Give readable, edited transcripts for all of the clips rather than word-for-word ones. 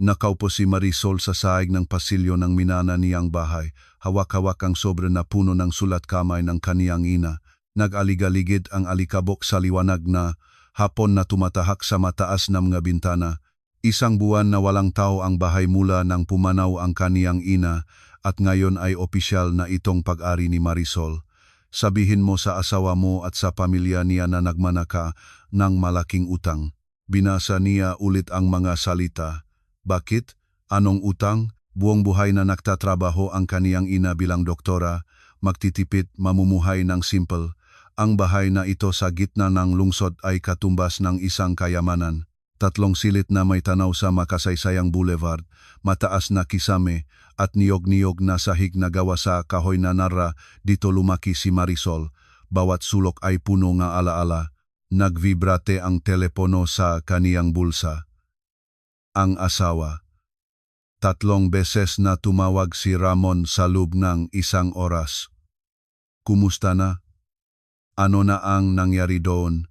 Nakaupo si Marisol sa sahig ng pasilyo ng minana niyang bahay. Hawak-hawak ang sobre na puno ng sulat kamay ng kaniyang ina. Nag-aligaligid ang alikabok sa liwanag na hapon na tumatahak sa mataas na mga bintana. Isang buwan na walang tao ang bahay mula nang pumanaw ang kaniyang ina at ngayon ay opisyal na itong pag-ari ni Marisol. Sabihin mo sa asawa mo at sa pamilya niya na nagmana ka ng malaking utang. Binasa niya ulit ang mga salita. Bakit? Anong utang? Buong buhay na nagtatrabaho ang kaniyang ina bilang doktora, magtitipid, mamumuhay ng simple. Ang bahay na ito sa gitna ng lungsod ay katumbas ng isang kayamanan. 3 silit na may tanaw sa makasaysayang boulevard, mataas na kisame at niyog-niyog na sahig na gawa sa kahoy na nara. Dito lumaki si Marisol. Bawat sulok ay puno ng alaala. Nagvibrate ang telepono sa kaniyang bulsa. Ang asawa. 3 beses na tumawag si Ramon sa loob ng 1 oras. Kumusta na? Ano na ang nangyari doon?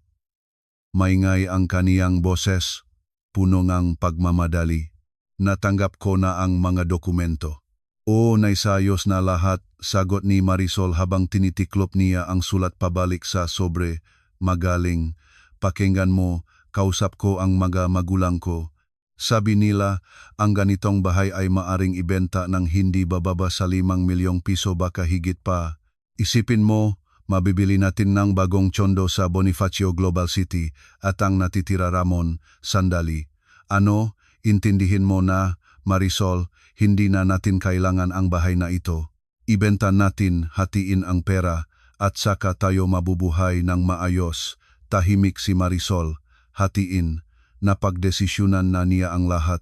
Maingay ang kaniyang boses, puno ng pagmamadali. Natanggap ko na ang mga dokumento. Oo, naisayos na lahat, sagot ni Marisol habang tinitiklop niya ang sulat pabalik sa sobre. Magaling. Pakinggan mo, kausap ko ang mga magulang ko. Sabi nila, ang ganitong bahay ay maaring ibenta ng hindi bababa sa 5 milyong piso baka higit pa. Isipin mo, mabibili natin ng bagong tsondo sa Bonifacio Global City at ang natitira Ramon, sandali. Ano, intindihin mo na, Marisol, hindi na natin kailangan ang bahay na ito. Ibenta natin, hatiin ang pera, at saka tayo mabubuhay ng maayos. Tahimik si Marisol, hatiin. Napagdesisyonan na niya ang lahat.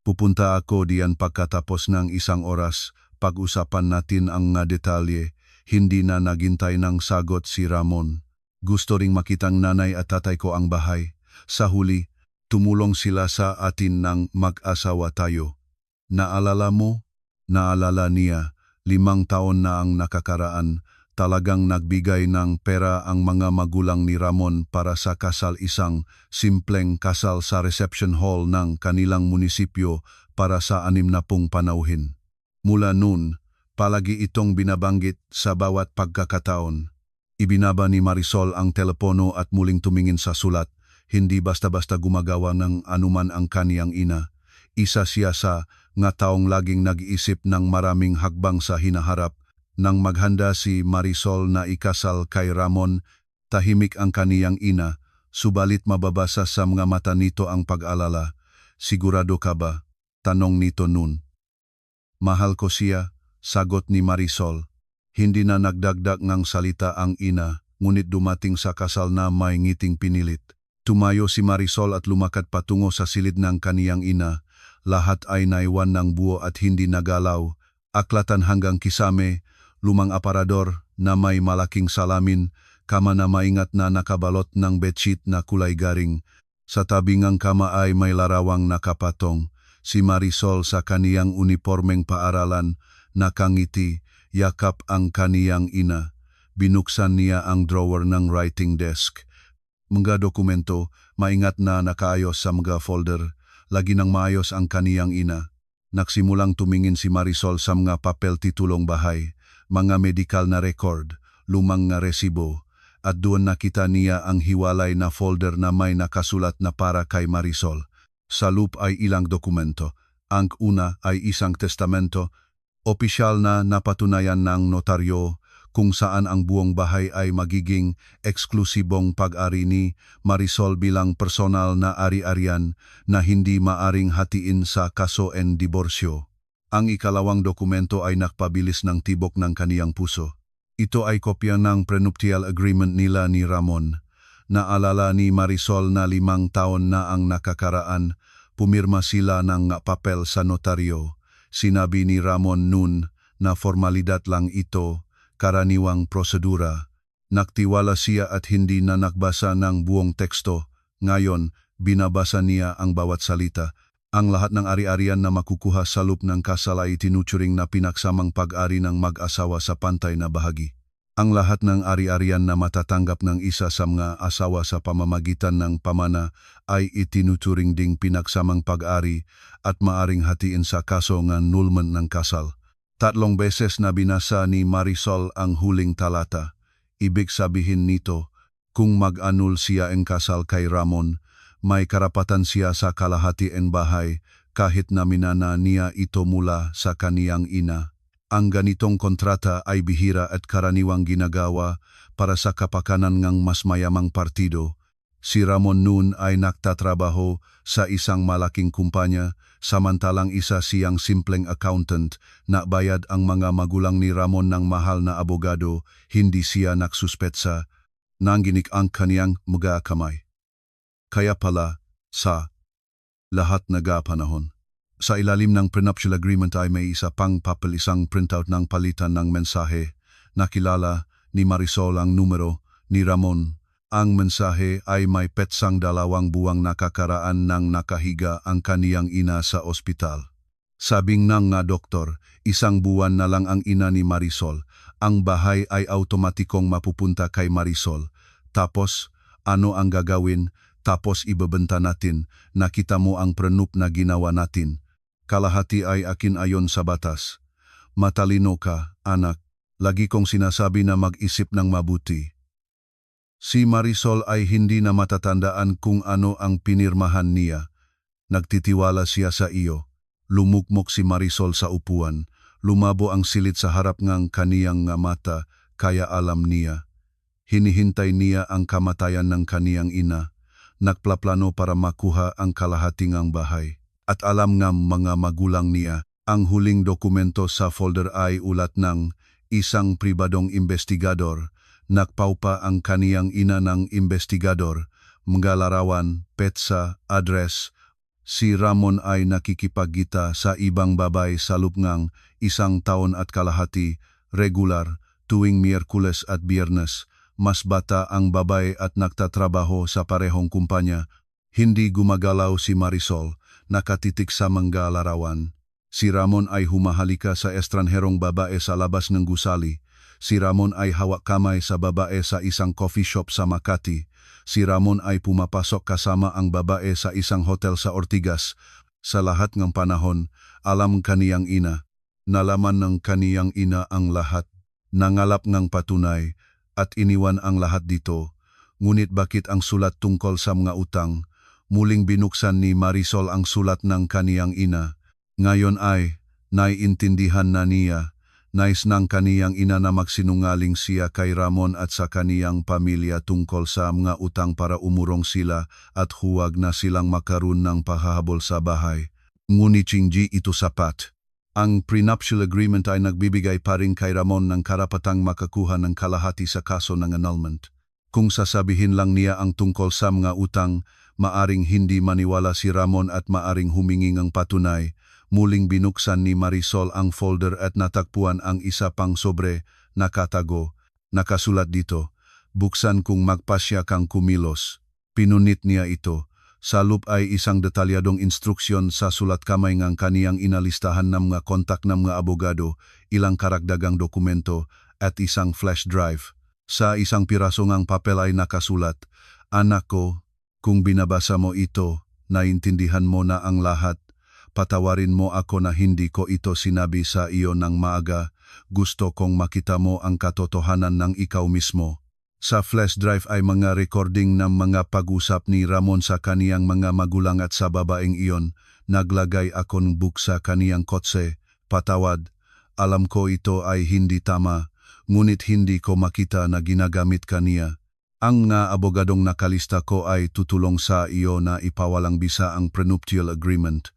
Pupunta ako diyan pagkatapos ng 1 oras, pag-usapan natin ang nga detalye. Hindi na naghintay ng sagot si Ramon. Gusto ring makitang nanay at tatay ko ang bahay. Sa huli, tumulong sila sa atin ng mag-asawa tayo. Naalala mo? Naalala niya, 5 taon na ang nakakaraan. Talagang nagbigay ng pera ang mga magulang ni Ramon para sa kasal, isang simpleng kasal sa reception hall ng kanilang munisipyo para sa 60 panauhin. Mula noon, palagi itong binabanggit sa bawat pagkakataon. Ibinaba ni Marisol ang telepono at muling tumingin sa sulat. Hindi basta-basta gumagawa ng anuman ang kaniyang ina. Isa siya sa nga taong laging nag-iisip ng maraming hakbang sa hinaharap. Nang maghanda si Marisol na ikasal kay Ramon, tahimik ang kaniyang ina, subalit mababasa sa mga mata nito ang pag-alala. Sigurado ka ba? Tanong nito noon. Mahal ko siya, sagot ni Marisol. Hindi na nagdagdag ng salita ang ina, ngunit dumating sa kasal na may ngiting pinilit. Tumayo si Marisol at lumakad patungo sa silid ng kaniyang ina. Lahat ay naiwan ng buo at hindi nagalaw. Aklatan hanggang kisame, lumang aparador na may malaking salamin, kama na maingat na nakabalot ng bedsheet na kulay garing. Sa tabing ng kama ay may larawang nakapatong. Si Marisol sa kaniyang unipormeng paaralan, nakangiti, yakap ang kaniyang ina. Binuksan niya ang drawer ng writing desk. Mga dokumento, maingat na nakaayos sa mga folder. Lagi nang maayos ang kaniyang ina. Nagsimulang tumingin si Marisol sa mga papel titulong bahay, mga medical na record, lumang na resibo, at doon nakita niya ang hiwalay na folder na may nakasulat na para kay Marisol. Sa loob ay ilang dokumento. Ang una ay isang testamento, opisyal na napatunayan ng notaryo, kung saan ang buong bahay ay magiging eksklusibong pag-ari ni Marisol bilang personal na ari-arian na hindi maaring hatiin sa kaso en diborsyo. Ang ikalawang dokumento ay nakpabilis ng tibok ng kaniyang puso. Ito ay kopya ng prenuptial agreement nila ni Ramon. Naalala ni Marisol na 5 taon na ang nakakaraan, pumirma sila ng papel sa notaryo. Sinabi ni Ramon noon na formalidad lang ito, karaniwang prosedura. Nagtiwala siya at hindi na nagbasa ng buong teksto. Ngayon, binabasa niya ang bawat salita. Ang lahat ng ari-arian na makukuha sa loob ng kasal ay tinuturing na pinaksamang pag-ari ng mag-asawa sa pantay na bahagi. Ang lahat ng ari-arian na matatanggap ng isa sa mga asawa sa pamamagitan ng pamana ay itinuturing ding pinagsamang pag-ari at maaring hatiin sa kaso ng annulment ng kasal. 3 beses na binasa ni Marisol ang huling talata. Ibig sabihin nito, kung mag-annul siya ang kasal kay Ramon, may karapatan siya sa kalahati ng bahay kahit na minana niya ito mula sa kaniyang ina. Ang ganitong kontrata ay bihira at karaniwang ginagawa para sa kapakanan ng mas mayamang partido. Si Ramon noon ay nagtatrabaho sa isang malaking kumpanya, samantalang isa siyang simpleng accountant na bayad ang mga magulang ni Ramon ng mahal na abogado, hindi siya nagsuspetsa, nanginik ang kaniyang mga kamay. Kaya pala, sa lahat nagapanahon. Sa ilalim ng prenuptial agreement ay may isa pang papel, isang printout ng palitan ng mensahe. Nakilala ni Marisol ang numero ni Ramon. Ang mensahe ay may petsang 2 buwang nakakaraan nang nakahiga ang kaniyang ina sa ospital. Sabing ng nga doktor, 1 buwan na lang ang ina ni Marisol. Ang bahay ay automatikong mapupunta kay Marisol. Tapos, ano ang gagawin? Tapos ibebenta natin. Nakita mo ang prenup na ginawa natin. Kalahati ay akin ayon sa batas. Matalino ka, anak. Lagi kong sinasabi na mag-isip ng mabuti. Si Marisol ay hindi na matatandaan kung ano ang pinirmahan niya. Nagtitiwala siya sa iyo. Lumukmok si Marisol sa upuan. Lumabo ang silit sa harap ng kaniyang nga mata, kaya alam niya. Hinihintay niya ang kamatayan ng kaniyang ina. Nagplaplano para makuha ang kalahati ng bahay. At alam ng mga magulang niya, ang huling dokumento sa folder ay ulat ng isang pribadong investigador. Nagpaupa ang kaniyang ina ng investigador, mga larawan, petsa, address. Si Ramon ay nakikipagkita sa ibang babae sa loob ng 1 taon at kalahati, regular, tuwing Miyerkules at Biyernes. Mas bata ang babae at nagtatrabaho sa parehong kumpanya. Hindi gumagalaw si Marisol. Nakatitik sa mga larawan. Si Ramon ay humahalika sa estranherong babae sa labas ng gusali. Si Ramon ay hawak kamay sa babae sa isang coffee shop sa Makati. Si Ramon ay pumapasok kasama ang babae sa isang hotel sa Ortigas. Sa lahat ng panahon, alam kaniyang ina. Nalaman ng kaniyang ina ang lahat. Nangalap ng patunay at iniwan ang lahat dito. Ngunit bakit ang sulat tungkol sa mga utang? Muling binuksan ni Marisol ang sulat ng kaniyang ina. Ngayon ay, naiintindihan na niya, nais ng kaniyang ina na magsinungaling siya kay Ramon at sa kaniyang pamilya tungkol sa mga utang para umurong sila at huwag na silang makaroon ng pahahabol sa bahay. Ngunit hindi ito sapat. Ang prenuptial agreement ay nagbibigay pa rin kay Ramon ng karapatang makakuha ng kalahati sa kaso ng annulment. Kung sasabihin lang niya ang tungkol sa mga utang, maaring hindi maniwala si Ramon at maaring humingi ng patunay. Muling binuksan ni Marisol ang folder at natagpuan ang isa pang sobre, nakatago. Nakasulat dito, buksan kung magpasya kang kumilos. Pinunit niya ito. Sa loob ay isang detalyadong instruksyon sa sulat kamay ng kaniyang inalistahan ng mga kontak ng mga abogado, ilang karagdagang dokumento, at isang flash drive. Sa isang piraso ng papel ay nakasulat, "Anak ko, kung binabasa mo ito, naintindihan mo na ang lahat. Patawarin mo ako na hindi ko ito sinabi sa iyo ng maaga. Gusto kong makita mo ang katotohanan ng ikaw mismo." Sa flash drive ay mga recording ng mga pag-usap ni Ramon sa kaniyang mga magulang at sa babaeng iyon. Naglagay akong book sa kaniyang kotse. Patawad. Alam ko ito ay hindi tama, ngunit hindi ko makita na ginagamit kaniya. Ang nga abogadong nakalista ko ay tutulong sa iyo na ipawalang bisa ang prenuptial agreement.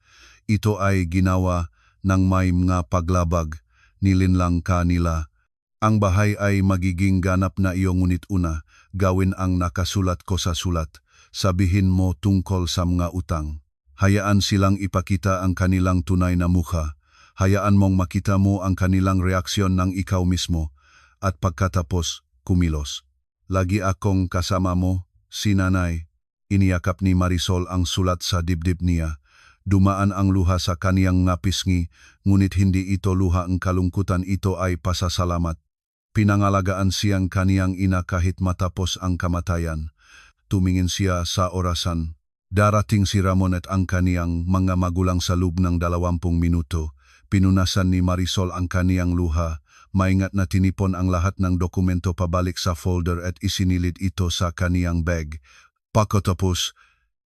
Ito ay ginawa ng may mga paglabag, nilinlang ka nila. Ang bahay ay magiging ganap na iyo ngunit una, gawin ang nakasulat ko sa sulat. Sabihin mo tungkol sa mga utang. Hayaan silang ipakita ang kanilang tunay na mukha. Hayaan mong makita mo ang kanilang reaksyon ng ikaw mismo. At pagkatapos, kumilos. Lagi akong kasama mo, si nanay. Iniyakap ni Marisol ang sulat sa dibdib niya. Dumaan ang luha sa kaniyang nga pisngi, ngunit hindi ito luha ang kalungkutan, ito ay pasasalamat. Pinangalagaan siyang kaniyang ina kahit matapos ang kamatayan. Tumingin siya sa orasan. Darating si Ramon at ang kaniyang mga magulang sa loob ng 20 minuto. Pinunasan ni Marisol ang kaniyang luha. Maingat na tinipon ang lahat ng dokumento pabalik sa folder at isinilid ito sa kaniyang bag. Pagkatapos,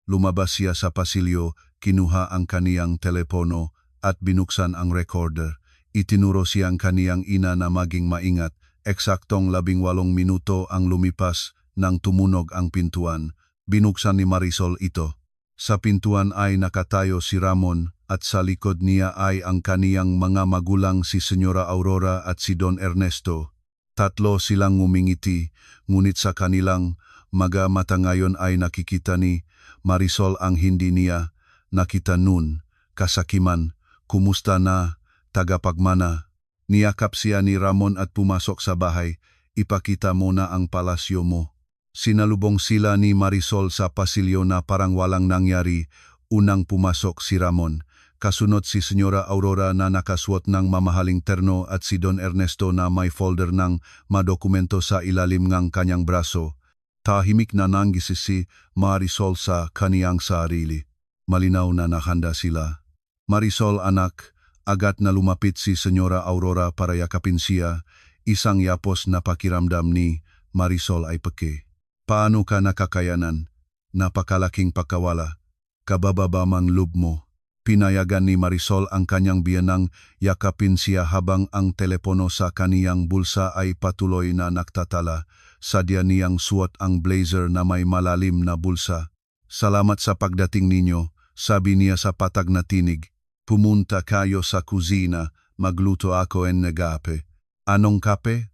lumabas siya sa pasilyo, kinuha ang kaniyang telepono at binuksan ang recorder. Itinuro siyang kaniyang ina na maging maingat. Eksaktong 18 minuto ang lumipas nang tumunog ang pintuan. Binuksan ni Marisol ito. Sa pintuan ay nakatayo si Ramon at sa likod niya ay ang kaniyang mga magulang si Senyora Aurora at si Don Ernesto. Tatlo silang ngumingiti, ngunit sa kanilang mga mata ngayon ay nakikita ni Marisol ang hindi niya nakita noon. Kasakiman, kumusta na, tagapagmana. Niyakap siya ni Ramon at pumasok sa bahay. Ipakita mo na ang palasyo mo. Sinalubong sila ni Marisol sa pasilyo na parang walang nangyari. Unang pumasok si Ramon. Kasunod si Senyora Aurora na nakasuot ng mamahaling terno at si Don Ernesto na may folder ng madokumento sa ilalim ng kanyang braso. Tahimik na nanggisi si Marisol sa kaniyang sarili. Malinaw na nakahanda sila. Marisol anak, agad na lumapit si Senyora Aurora para yakapin siya. Isang yapos na pakiramdam ni Marisol ay peke. Paano ka nakakayanan? Napakalaking pagkawala. Kabababa mang loob mo. Pinayagan ni Marisol ang kanyang biyanang yakapin siya habang ang telepono sa kaniyang bulsa ay patuloy na nagtatala. Sadya niyang suot ang blazer na may malalim na bulsa. Salamat sa pagdating ninyo, sabi niya sa patag na tinig. Pumunta kayo sa kusina, magluto ako en nagape. Anong kape?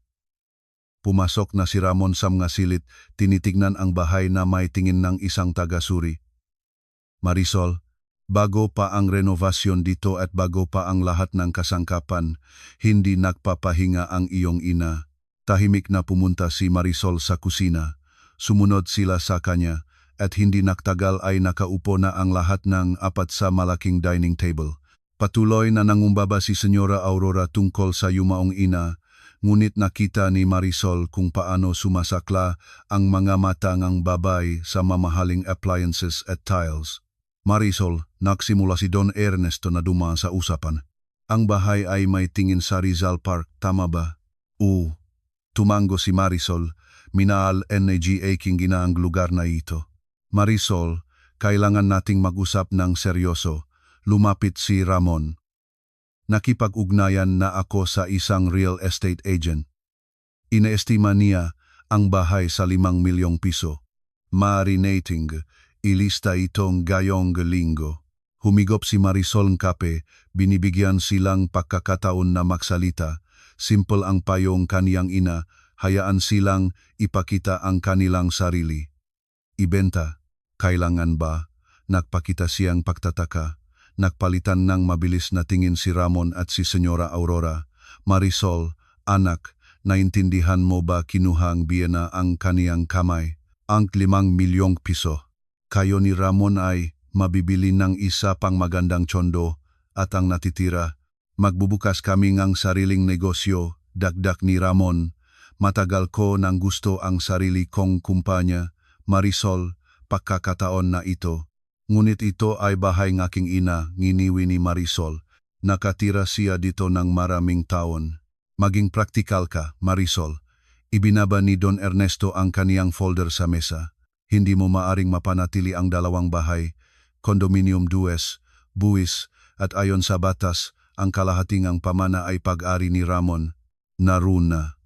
Pumasok na si Ramon sa mga silid, tinitignan ang bahay na may tingin ng isang taga-suri. Marisol, bago pa ang renovasyon dito at bago pa ang lahat ng kasangkapan, hindi nagpapahinga ang iyong ina. Tahimik na pumunta si Marisol sa kusina. Sumunod sila sa kanya at hindi nagtagal ay nakaupo na ang lahat ng apat sa malaking dining table. Patuloy na nangumbaba si Senyora Aurora tungkol sa yumaong ina, ngunit nakita ni Marisol kung paano sumasakla ang mga mata ng babay sa mamahaling appliances at tiles. Marisol, nagsimula si Don Ernesto na dumaan sa usapan. Ang bahay ay may tingin sa Rizal Park, tama ba? Tumango si Marisol, minaal NGA king ginaang lugar na ito. Marisol, kailangan nating mag-usap ng seryoso. Lumapit si Ramon. Nakipag-ugnayan na ako sa isang real estate agent. Ineestima niya ang bahay sa 5 milyong piso. Marinating, ilista itong gayong linggo. Humigop si Marisol ng kape, binibigyan silang pagkakataon na magsalita. Simple ang payong kaniyang ina, hayaan silang ipakita ang kanilang sarili. Ibenta, kailangan ba? Nagpakita siyang pagtataka. Nagpalitan ng mabilis na tingin si Ramon at si Senyora Aurora. Marisol, anak, naintindihan mo ba kinuhang biyena ang kaniyang kamay? Ang 5 milyong piso. Kayo ni Ramon ay mabibili ng isa pang magandang tsondo at ang natitira. Magbubukas kami ng sariling negosyo, dagdag ni Ramon. Matagal ko nang gusto ang sarili kong kumpanya. Marisol, pagkakataon na ito. Ngunit ito ay bahay ng aking ina, nginiwi ni Marisol. Nakatira siya dito ng maraming taon. Maging praktikal ka, Marisol. Ibinaba ni Don Ernesto ang kaniyang folder sa mesa. Hindi mo maaring mapanatili ang 2 bahay, condominium dues, buwis, at ayon sa batas, ang kalahating ang pamana ay pag-ari ni Ramon. Naruna.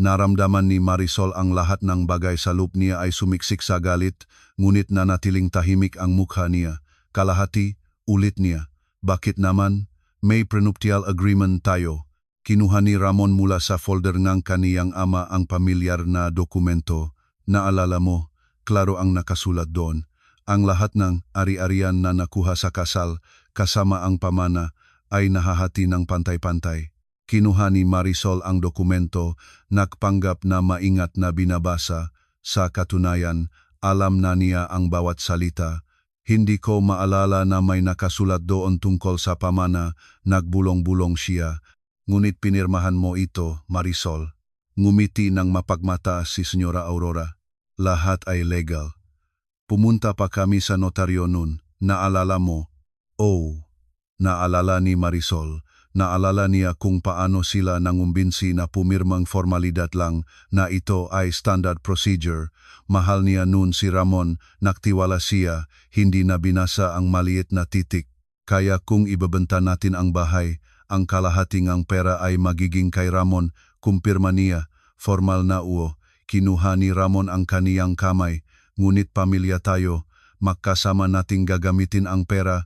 Naramdaman ni Marisol ang lahat ng bagay sa loob niya ay sumiksik sa galit, ngunit nanatiling tahimik ang mukha niya. Kalahati, ulit niya. Bakit naman? May prenuptial agreement tayo. Kinuha ni Ramon mula sa folder ng kaniyang ama ang pamilyar na dokumento. Naalala mo, klaro ang nakasulat doon. Ang lahat ng ari-arian na nakuha sa kasal, kasama ang pamana, ay nahahati ng pantay-pantay. Kinuha ni Marisol ang dokumento, nagpanggap na maingat na binabasa. Sa katunayan, alam na niya ang bawat salita. Hindi ko maalala na may nakasulat doon tungkol sa pamana, nagbulong-bulong siya. Ngunit pinirmahan mo ito, Marisol. Ngumiti ng mapagmata si Senyora Aurora. Lahat ay legal. Pumunta pa kami sa notaryo nun. Naalala mo? Oh, naalala ni Marisol. Naalala niya kung paano sila nangumbinsi na pumirmang formalidad lang na ito ay standard procedure. Mahal niya nun si Ramon, naktiwala siya, hindi na binasa ang maliit na titik. Kaya kung ibebenta natin ang bahay, ang kalahating ang pera ay magiging kay Ramon, kumpirma niya, formal na uo. Kinuha ni Ramon ang kaniyang kamay, ngunit pamilya tayo, magkasama nating gagamitin ang pera,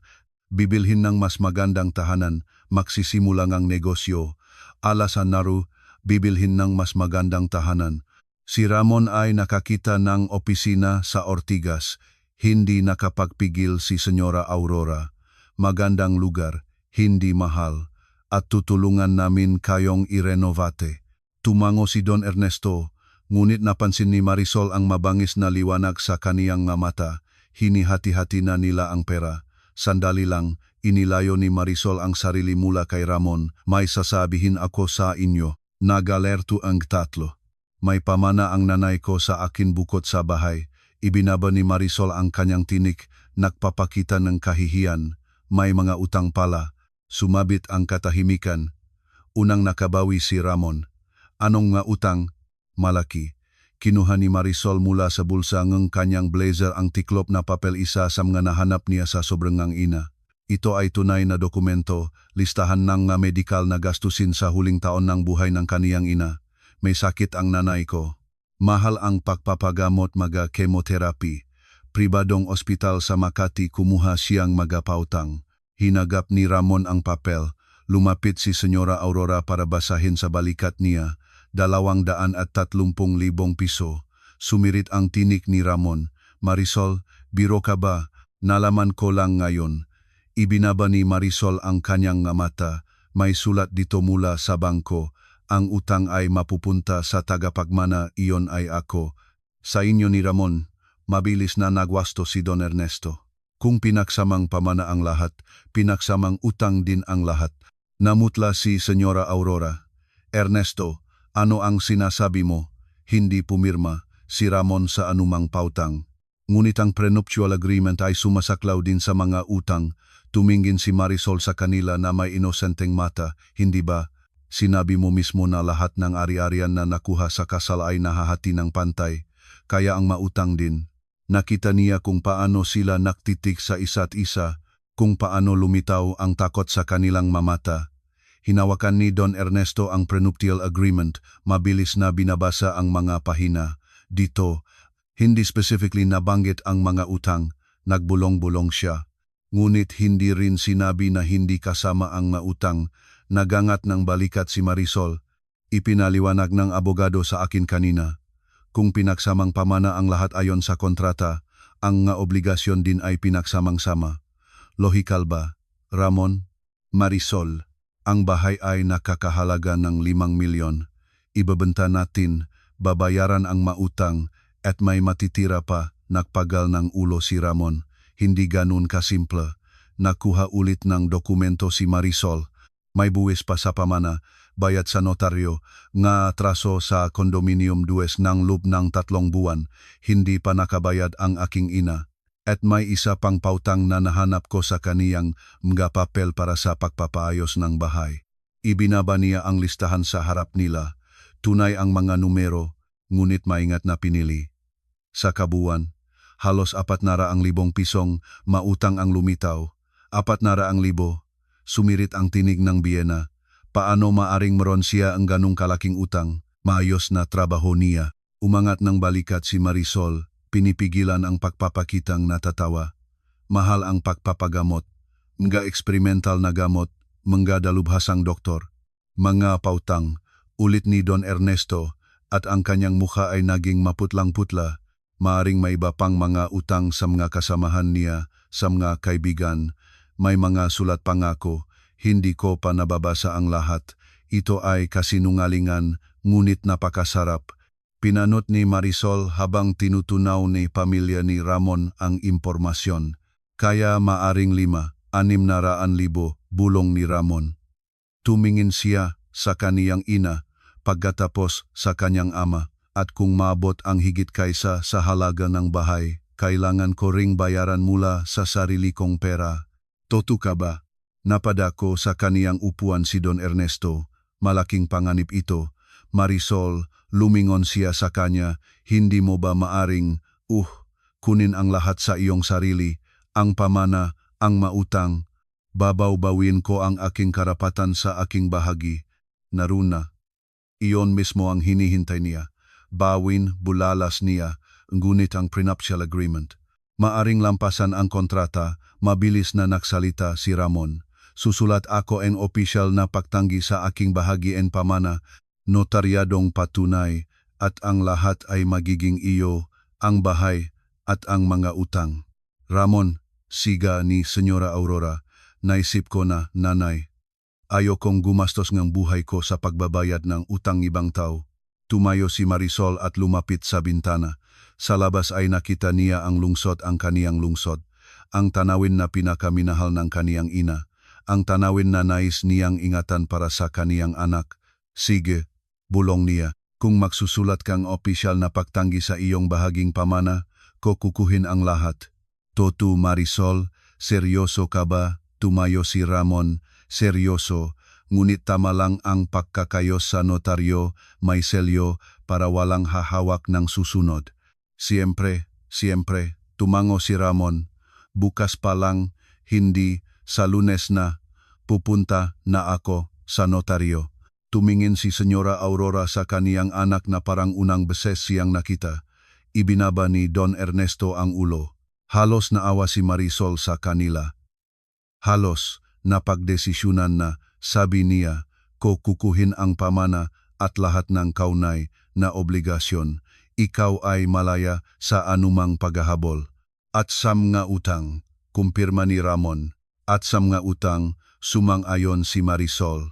bibilhin ng mas magandang tahanan, magsisimulang ang negosyo. Alasan naru, bibilhin ng mas magandang tahanan. Si Ramon ay nakakita ng opisina sa Ortigas, hindi nakapagpigil si Senyora Aurora. Magandang lugar, hindi mahal, at tutulungan namin kayong irenovate. Tumango si Don Ernesto, ngunit napansin ni Marisol ang mabangis na liwanag sa kaniyang mata. Hinihati-hati na nila ang pera. Sandali lang, inilayo ni Marisol ang sarili mula kay Ramon. May sasabihin ako sa inyo. Nagalerto ang tatlo. May pamana ang nanay ko sa akin bukod sa bahay. Ibinaba ni Marisol ang kanyang tinik, nagpapakita ng kahihiyan. May mga utang pala. Sumabit ang katahimikan. Unang nakabawi si Ramon. Anong nga utang? Malaki. Kinuha ni Marisol mula sa bulsa ng kanyang blazer ang tiklop na papel, isa sa mga nahanap niya sa sobrang ina. Ito ay tunay na dokumento, listahan ng medikal na gastusin sa huling taon ng buhay ng kaniyang ina. May sakit ang nanay ko. Mahal ang pagpapagamot, maga chemotherapy. Pribadong ospital sa Makati, kumuha siyang magapautang. Hinagap ni Ramon ang papel. Lumapit si Senyora Aurora para basahin sa balikat niya. 230,000 piso. Sumirit ang tinik ni Ramon. Marisol, biro ka ba? Nalaman ko lang ngayon. Ibinaba ni Marisol ang kanyang mata. May sulat dito mula sa bangko. Ang utang ay mapupunta sa tagapagmana, iyon ay ako. Sa inyo ni Ramon. Mabilis na nagwasto si Don Ernesto. Kung pinaksamang pamana ang lahat, pinaksamang utang din ang lahat. Namutla si Senyora Aurora. Ernesto, ano ang sinasabi mo? Hindi pumirma si Ramon sa anumang pautang. Ngunit ang prenuptial agreement ay sumasaklaw din sa mga utang. Tumingin si Marisol sa kanila na may inosenteng mata, hindi ba? Sinabi mo mismo na lahat ng ari-arian na nakuha sa kasal ay nahahati ng pantay, kaya ang mautang din. Nakita niya kung paano sila naktitik sa isa't isa, kung paano lumitaw ang takot sa kanilang mamata. Hinawakan ni Don Ernesto ang prenuptial agreement, mabilis na binabasa ang mga pahina. Dito, hindi specifically nabanggit ang mga utang, nagbulong-bulong siya. Ngunit hindi rin sinabi na hindi kasama ang mautang. Nagangat ng balikat si Marisol. Ipinaliwanag ng abogado sa akin kanina. Kung pinaksamang pamana ang lahat ayon sa kontrata, ang nga obligasyon din ay pinaksamang-sama. Lohikal ba, Ramon? Marisol, ang bahay ay nakakahalaga ng 5 milyon. Ibebenta natin, babayaran ang mautang, at may matitira pa. Nagpagal ng ulo si Ramon. Hindi ganun kasimple. Nakuha ulit ng dokumento si Marisol. May buwis pa sa pamana, bayad sa notaryo, nga atraso sa condominium dues ng loob ng 3 buwan. Hindi pa nakabayad ang aking ina. At may isa pang pautang na nahanap ko sa kaniyang mga papel para sa pagpapaayos ng bahay. Ibinaba niya ang listahan sa harap nila. Tunay ang mga numero, ngunit maingat na pinili. Sa kabuuan, halos 400,000 pisong mautang ang lumitaw. 400,000. Sumirit ang tinig ng biyena. Paano maaring meron siya ang ganong kalaking utang? Maayos na trabaho niya. Umangat ng balikat si Marisol. Pinipigilan ang pagpapakitang natatawa. Mahal ang pagpapagamot. Mga experimental na gamot, mga dalubhasang doktor. Mga pautang, ulit ni Don Ernesto, at ang kanyang mukha ay naging maputlang-putla. Maaring may iba pang mga utang sa mga kasamahan niya, sa mga kaibigan. May mga sulat pangako, hindi ko pa nababasa ang lahat. Ito ay kasinungalingan, ngunit napakasarap. Pinanot ni Marisol habang tinutunaw ni pamilya ni Ramon ang impormasyon. Kaya maaring 5,600,000 bulong ni Ramon. Tumingin siya sa kaniyang ina, pagkatapos sa kanyang ama. At kung maabot ang higit kaysa sa halaga ng bahay, kailangan ko ring bayaran mula sa sarili kong pera. Toto ka ba? Napadako sa kaniyang upuan si Don Ernesto. Malaking panganib ito. Marisol, lumingon siya sa kanya. Hindi mo ba maaring, kunin ang lahat sa iyong sarili, ang pamana, ang mautang. Babaw-bawin ko ang aking karapatan sa aking bahagi. Naruna. Iyon mismo ang hinihintay niya. Bawin, bulalas niya, ngunit ang prenuptial agreement. Maaring lampasan ang kontrata, mabilis na nagsalita si Ramon. Susulat ako ang opisyal na pagtanggi sa aking bahagi en pamana, notaryadong patunay, at ang lahat ay magiging iyo, ang bahay, at ang mga utang. Ramon, siga ni Senyora Aurora, naisip ko na, nanay. Ayokong gumastos ng buhay ko sa pagbabayad ng utang ibang tao. Tumayo si Marisol at lumapit sa bintana. Sa labas ay nakita niya ang lungsod, ang kaniyang lungsod. Ang tanawin na pinakaminahal ng kaniyang ina. Ang tanawin na nais niyang ingatan para sa kaniyang anak. Sige, bulong niya. Kung magsusulat kang opisyal na pagtanggi sa iyong bahaging pamana, kukuhin ang lahat. Toto Marisol, seryoso ka ba? Tumayo si Ramon, seryoso. Ngunit tama lang ang pagkakayos sa notaryo, may selyo, para walang hahawak ng susunod. Siyempre, tumango si Ramon. Bukas pa lang, hindi, sa Lunes na, pupunta na ako sa notaryo. Tumingin si Senyora Aurora sa kaniyang anak na parang unang beses siyang nakita. Ibinaba ni Don Ernesto ang ulo. Halos naawa si Marisol sa kanila. Halos, napagdesisyunan na, sabi niya, kukuhin ang pamana at lahat ng kaunay na obligasyon. Ikaw ay malaya sa anumang paghahabol. At sa mga utang, kumpirma ni Ramon. At sa mga utang, sumang-ayon si Marisol.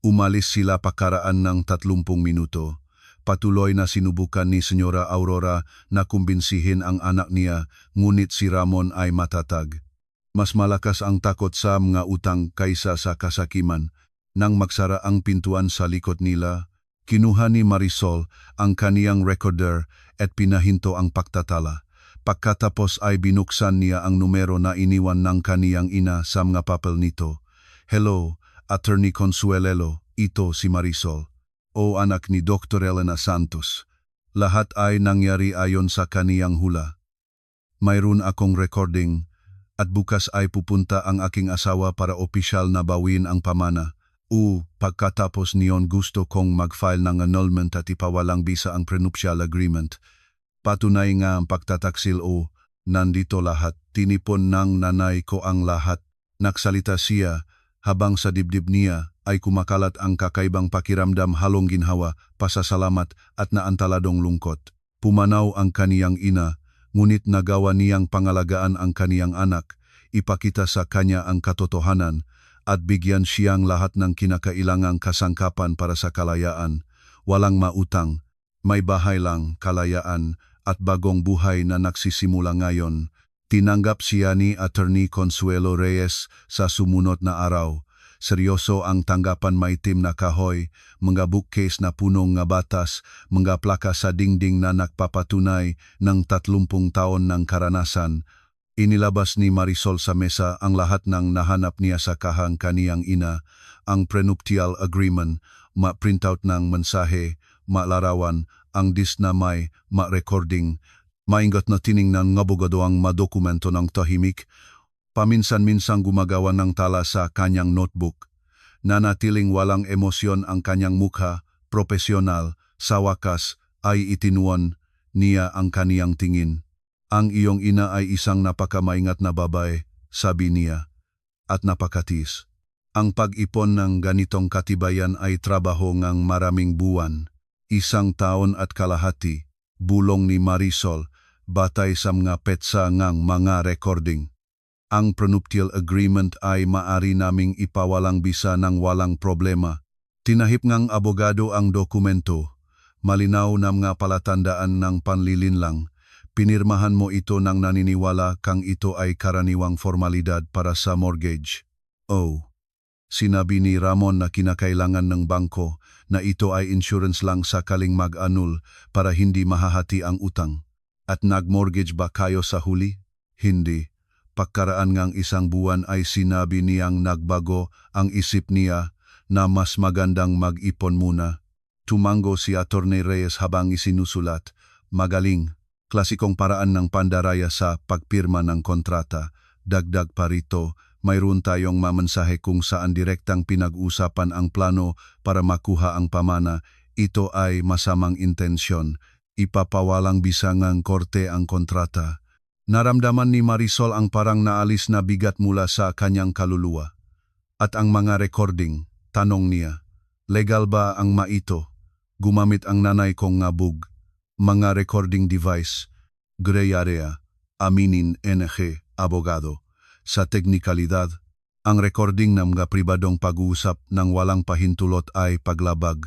Umalis sila pakaraan ng 30 minuto. Patuloy na sinubukan ni Senyora Aurora na kumbinsihin ang anak niya, ngunit si Ramon ay matatag. Mas malakas ang takot sa mga utang kaysa sa kasakiman. Nang magsara ang pintuan sa likod nila, kinuha ni Marisol ang kaniyang recorder at pinahinto ang pagtatala. Pagkatapos ay binuksan niya ang numero na iniwan ng kaniyang ina sa mga papel nito. Hello, Attorney Consuelo, ito si Marisol. O anak ni Dr. Elena Santos. Lahat ay nangyari ayon sa kaniyang hula. Mayroon akong recording, at bukas ay pupunta ang aking asawa para opisyal na bawin ang pamana. Pagkatapos niyon gusto kong mag-file ng annulment at ipawalang bisa ang prenuptial agreement. Patunay nga ang pagtataksil nandito lahat. Tinipon ng nanay ko ang lahat. Nagsalita siya, habang sa dibdib niya ay kumakalat ang kakaibang pakiramdam, halong ginhawa, pasasalamat at naantaladong lungkot. Pumanaw ang kaniyang ina, ngunit nagawa niyang pangalagaan ang kaniyang anak, ipakita sa kanya ang katotohanan, at bigyan siyang lahat ng kinakailangang kasangkapan para sa kalayaan. Walang mautang, may bahay lang, kalayaan, at bagong buhay na nagsisimula ngayon. Tinanggap siya ni Attorney Consuelo Reyes sa sumunod na araw. Seryoso ang tanggapan, may itim na kahoy, mga bookcase na punong nga batas, mga plaka sa dingding na nagpapatunay ng 30 taon ng karanasan. Inilabas ni Marisol sa mesa ang lahat ng nahanap niya sa kahang kaniyang ina, ang prenuptial agreement, ma-printout ng mensahe, malarawan, ang disk na may ma-recording, maingat na tiningnan ng abogado ang madokumento ng tahimik. Paminsan-minsang gumagawa ng tala sa kanyang notebook. Nanatiling walang emosyon ang kanyang mukha, profesional, sa wakas ay itinuan niya ang kaniyang tingin. Ang iyong ina ay isang napakamaingat na babae, sabi niya, at napakatis. Ang pag-ipon ng ganitong katibayan ay trabaho ngang maraming buwan, 1 taon at kalahati, bulong ni Marisol, batay sa mga petsa ngang mga recording. Ang prenuptial agreement ay maari naming ipawalang bisa ng walang problema. Tinahip ngang abogado ang dokumento. Malinaw na mga palatandaan ng panlilinlang. Pinirmahan mo ito nang naniniwala kang ito ay karaniwang formalidad para sa mortgage. Sinabi ni Ramon na kinakailangan ng bangko na ito ay insurance lang sakaling mag-anul para hindi mahahati ang utang. At nag-mortgage ba kayo sa huli? Hindi. Pagkaraan ngang isang buwan ay sinabi niyang nagbago ang isip niya na mas magandang mag-ipon muna. Tumango si Atty. Reyes habang isinusulat. Magaling. Klasikong paraan ng pandaraya sa pagpirma ng kontrata. Dagdag pa rito, mayroon tayong mamensahe kung saan direktang pinag-usapan ang plano para makuha ang pamana. Ito ay masamang intensyon. Ipapawalang bisa ngang korte ang kontrata. Naramdaman ni Marisol ang parang naalis na bigat mula sa kanyang kaluluwa. At ang mga recording, tanong niya, legal ba ang maito? Gumamit ang nanay kong ngabog. Mga recording device, gray area, aminin NG, abogado. Sa teknikalidad, ang recording ng mga pribadong pag-uusap ng walang pahintulot ay paglabag.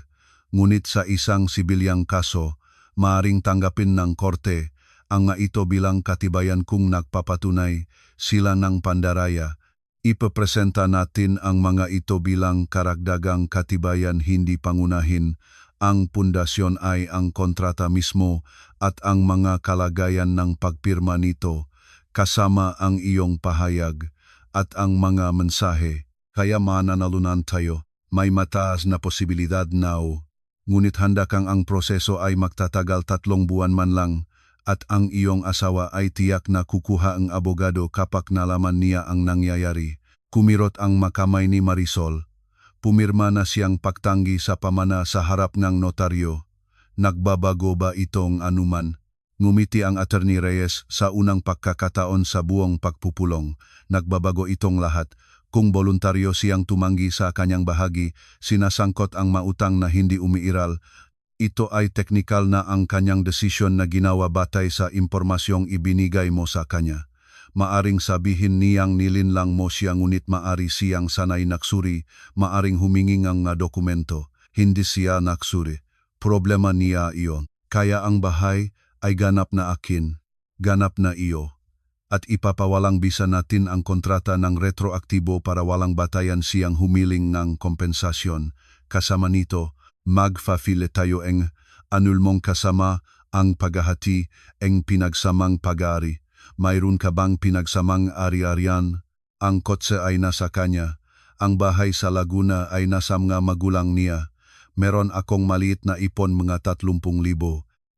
Ngunit sa isang sibilyang kaso, maaring tanggapin ng korte ang nga ito bilang katibayan kung nagpapatunay sila ng pandaraya. Ipapresenta natin ang mga ito bilang karagdagang katibayan, hindi pangunahin. Ang pundasyon ay ang kontrata mismo at ang mga kalagayan ng pagpirma nito, kasama ang iyong pahayag at ang mga mensahe. Kaya mananalunan tayo, may mataas na posibilidad now. Ngunit handa kang ang proseso ay magtatagal 3 buwan man lang at ang iyong asawa ay tiyak na kukuha ang abogado kapag nalaman niya ang nangyayari. Kumirot ang makamay ni Marisol. Pumirma na siyang pagtanggi sa pamana sa harap ng notaryo. Nagbabago ba itong anuman? Ngumiti ang Atty. Reyes sa unang pagkakataon sa buong pagpupulong. Nagbabago itong lahat. Kung voluntaryo siyang tumanggi sa kanyang bahagi, sinasangkot ang mautang na hindi umiiral. Ito ay teknikal na ang kanyang desisyon na ginawa batay sa impormasyong ibinigay mo sa kanya. Maaring sabihin niyang nilinlang mo siya ngunit maari siyang sanay naksuri, maaring humingi ng dokumento. Hindi siya naksuri. Problema niya iyon. Kaya ang bahay ay ganap na akin, ganap na iyo. At ipapawalang bisa natin ang kontrata ng retroaktibo para walang batayan siyang humiling ng kompensasyon. Kasama nito, magfa-file tayo ang anulmong kasama ang paghahati ang pinagsamang pag-ari. Mayroon ka bang pinagsamang ari-arian? Ang kotse ay nasa kanya. Ang bahay sa Laguna ay nasa mga magulang niya. Meron akong maliit na ipon mga 30,000.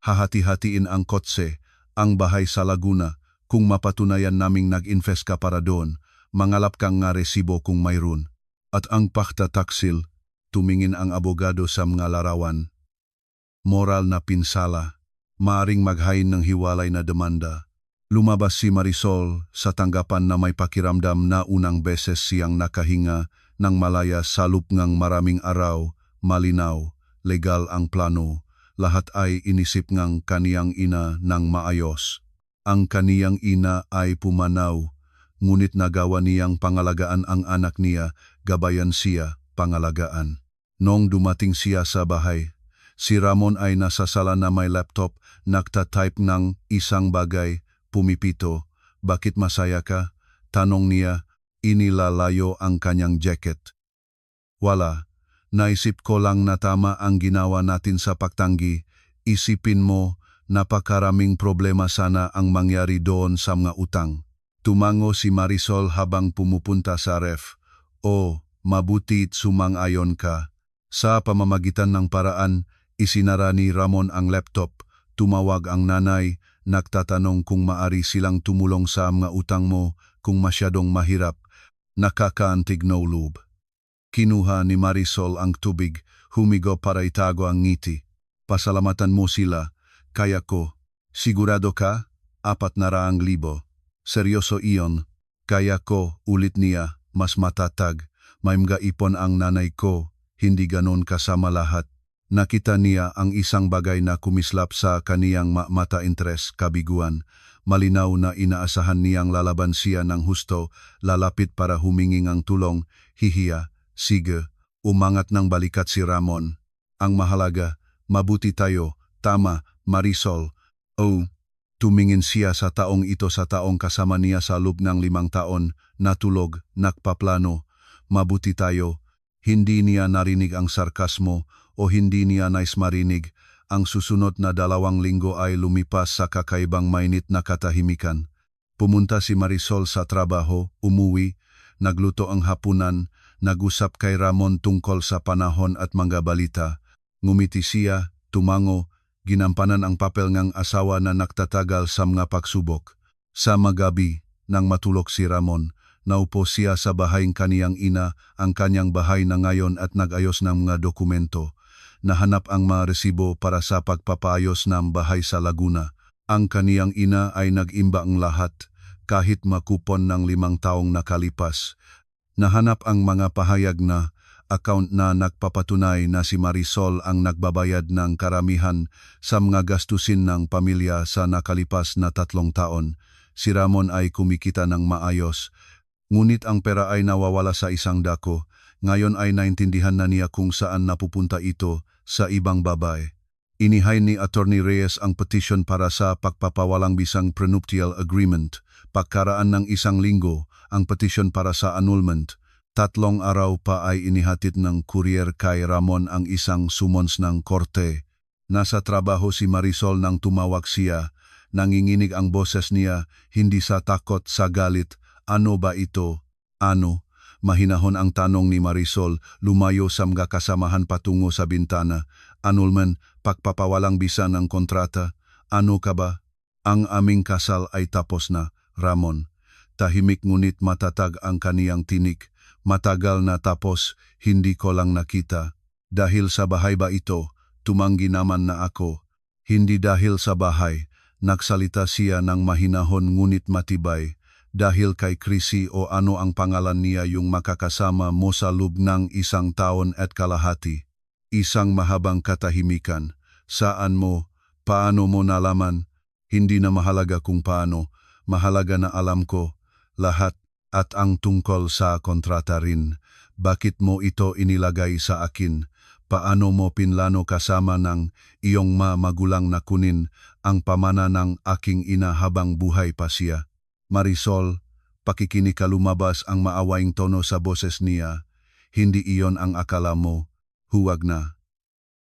Hahati-hatiin ang kotse, ang bahay sa Laguna. Kung mapatunayan naming nag-invest ka para doon, mangalap kang nga resibo kung mayroon. At ang pakta taksil, tumingin ang abogado sa mga larawan. Moral na pinsala, maaring maghain ng hiwalay na demanda. Lumabas si Marisol sa tanggapan na may pakiramdam na unang beses siyang nakahinga ng malaya sa lupngang maraming araw, malinaw, legal ang plano. Lahat ay inisip ngang kaniyang ina ng maayos. Ang kaniyang ina ay pumanaw, ngunit nagawa niyang pangalagaan ang anak niya, gabayan siya, pangalagaan. Nong dumating siya sa bahay, si Ramon ay nasa sala na may laptop, nagtatype ng isang bagay, pumipito. Bakit masaya ka? Tanong niya, inilalayo ang kanyang jacket. Wala. Naisip ko lang na tama ang ginawa natin sa pagtanggi. Isipin mo, napakaraming problema sana ang mangyari doon sa mga utang. Tumango si Marisol habang pumupunta sa ref. Oh, mabuti't sumang-ayon ka. Sa pamamagitan ng paraan, isinara ni Ramon ang laptop. Tumawag ang nanay, nagtatanong kung maari silang tumulong sa mga utang mo kung masyadong mahirap. Nakakaantig no lube. Kinuha ni Marisol ang tubig, humigo para itago ang ngiti. Pasalamatan mo sila, kaya ko. Sigurado ka? 400,000. Seryoso iyon, kaya ko, ulit niya, mas matatag. May mga ipon ang nanay ko, hindi ganon kasama lahat. Nakita niya ang isang bagay na kumislap sa kaniyang mata, interes, kabiguan. Malinaw na inaasahan niyang lalaban siya ng husto, lalapit para humingi ng tulong, hihiya. Sige, umangat ng balikat si Ramon. Ang mahalaga, mabuti tayo, tama, Marisol. Oh, tumingin siya sa taong ito, sa taong kasama niya sa loob ng 5 taon, natulog, nakpaplano. mabuti tayo. Hindi niya narinig ang sarkasmo o hindi niya nais marinig. Ang susunod na 2 linggo ay lumipas sa kakaibang mainit na katahimikan. Pumunta si Marisol sa trabaho, umuwi, nagluto ang hapunan, nag-usap kay Ramon tungkol sa panahon at mga balita. Ngumiti siya, tumango, ginampanan ang papel ng asawa na nagtatagal sa mga pagsubok. Sa magabi, nang matulog si Ramon, naupo siya sa bahay kaniyang ina, ang kanyang bahay na ngayon at nag-ayos ng mga dokumento. Nahanap ang mga resibo para sa pagpapaayos ng bahay sa Laguna. Ang kaniyang ina ay nag-imba ang lahat, kahit makupon ng 5 taong nakalipas. Nahanap ang mga pahayag na account na nagpapatunay na si Marisol ang nagbabayad ng karamihan sa mga gastusin ng pamilya sa nakalipas na 3 taon. Si Ramon ay kumikita ng maayos, ngunit ang pera ay nawawala sa isang dako. Ngayon ay naintindihan na niya kung saan napupunta ito, sa ibang babae. Inihay ni Attorney Reyes ang petition para sa pagpapawalang bisang prenuptial agreement. Pagkaraan ng 1 linggo, ang petition para sa annulment. 3 araw pa ay inihatid ng courier kay Ramon ang isang summons ng korte. Nasa trabaho si Marisol nang tumawag siya. Nanginginig ang boses niya, hindi sa takot, sa galit. Ano ba ito? Ano? Mahinahon ang tanong ni Marisol, lumayo sa mga kasamahan patungo sa bintana. Annulment, pagpapawalang bisa ng kontrata. Ano ka ba? Ang aming kasal ay tapos na, Ramon. Tahimik ngunit matatag ang kaniyang tinik. Matagal na tapos, hindi ko lang nakita. Dahil sa bahay ba ito, tumanggi naman na ako. Hindi dahil sa bahay, nagsalita siya ng mahinahon ngunit matibay. Dahil kay Chrissy o ano ang pangalan niya yung makakasama mo sa loob ng 1 taon at kalahati. Isang mahabang katahimikan. Saan mo? Paano mo nalaman? Hindi na mahalaga kung paano. Mahalaga na alam ko. Lahat at ang tungkol sa kontrata rin. Bakit mo ito inilagay sa akin? Paano mo pinlano kasama ng iyong magulang na kunin ang pamana ng aking ina habang buhay pa siya? Marisol, pakikinig ka, lumabas ang maawaing tono sa boses niya. Hindi iyon ang akala mo. Huwag na.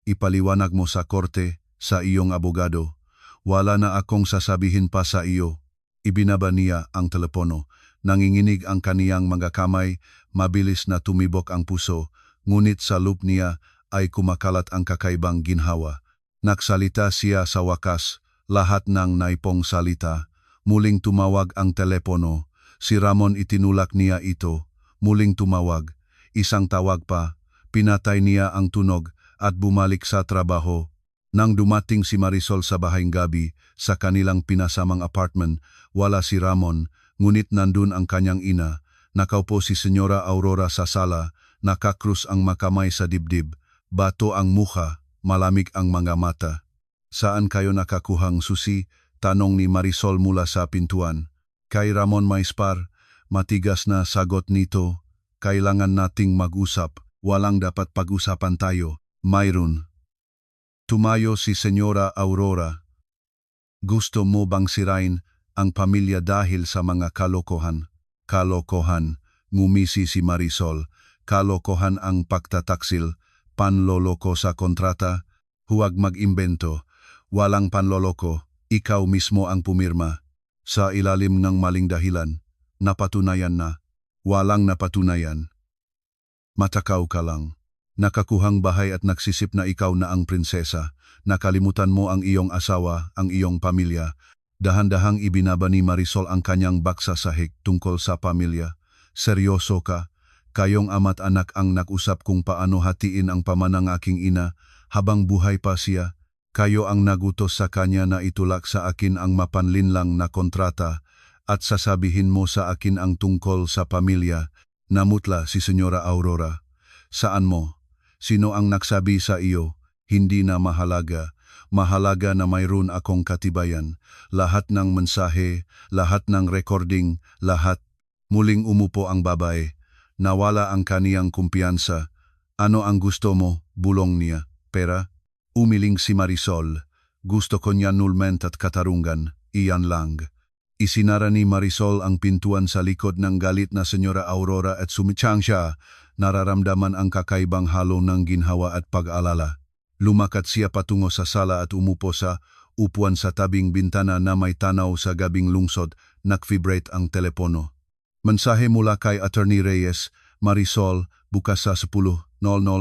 Ipaliwanag mo sa korte, sa iyong abogado. Wala na akong sasabihin pa sa iyo. Ibinaba niya ang telepono. Nanginginig ang kaniyang mga kamay, mabilis na tumibok ang puso, ngunit sa loob niya ay kumakalat ang kakaibang ginhawa. Nagsalita siya sa wakas, lahat ng naipong salita. Muling tumawag ang telepono. Si Ramon, itinulak niya ito. Muling tumawag. Isang tawag pa. Pinatay niya ang tunog at bumalik sa trabaho. Nang dumating si Marisol sa bahayng gabi, sa kanilang pinasamang apartment, wala si Ramon, ngunit nandun ang kanyang ina. Nakaupo si Senyora Aurora sa sala, nakakrus ang makamay sa dibdib. Bato ang mukha, malamig ang mga mata. Saan kayo nakakuhang susi? Tanong ni Marisol mula sa pintuan. Kay Ramon Maispar, matigas na sagot nito. Kailangan nating mag-usap. Walang dapat pag-usapan tayo. Mayroon. Tumayo si Senyora Aurora. Gusto mo bang sirain ang pamilya dahil sa mga kalokohan? Kalokohan, ngumisi si Marisol. Kalokohan ang pagtataksil, panloloko sa kontrata. Huwag mag-imbento. Walang panloloko. Ikaw mismo ang pumirma. Sa ilalim ng maling dahilan, napatunayan na. Walang napatunayan. Matakaw ka lang. Nakakuhang bahay at nagsisip na ikaw na ang prinsesa. Nakalimutan mo ang iyong asawa, ang iyong pamilya. Dahan-dahang ibinaba ni Marisol ang kanyang baksa sahig tungkol sa pamilya. Seryoso ka? Kayong ama't anak ang nag-usap kung paano hatiin ang pamanang aking ina habang buhay pa siya. Kayo ang nagutos sa kanya na itulak sa akin ang mapanlinlang na kontrata at sasabihin mo sa akin ang tungkol sa pamilya. Namutla si Senyora Aurora. Saan mo? Sino ang nagsabi sa iyo? Hindi na mahalaga. Mahalaga na mayroon akong katibayan. Lahat ng mensahe, lahat ng recording, lahat. Muling umupo ang babae. Nawala ang kaniyang kumpiyansa. Ano ang gusto mo? Bulong niya. Pera? Umiling si Marisol. Gusto ko niya annulment at katarungan. Iyan lang. Isinara ni Marisol ang pintuan sa likod ng galit na Senyora Aurora at sumitsang siya, nararamdaman ang kakaibang halo ng ginhawa at pag-alala. Lumakat siya patungo sa sala at umupo sa upuan sa tabing bintana na may tanaw sa gabing lungsod, nag-vibrate ang telepono. Mensahe mula kay Attorney Reyes, Marisol, bukas sa 10:00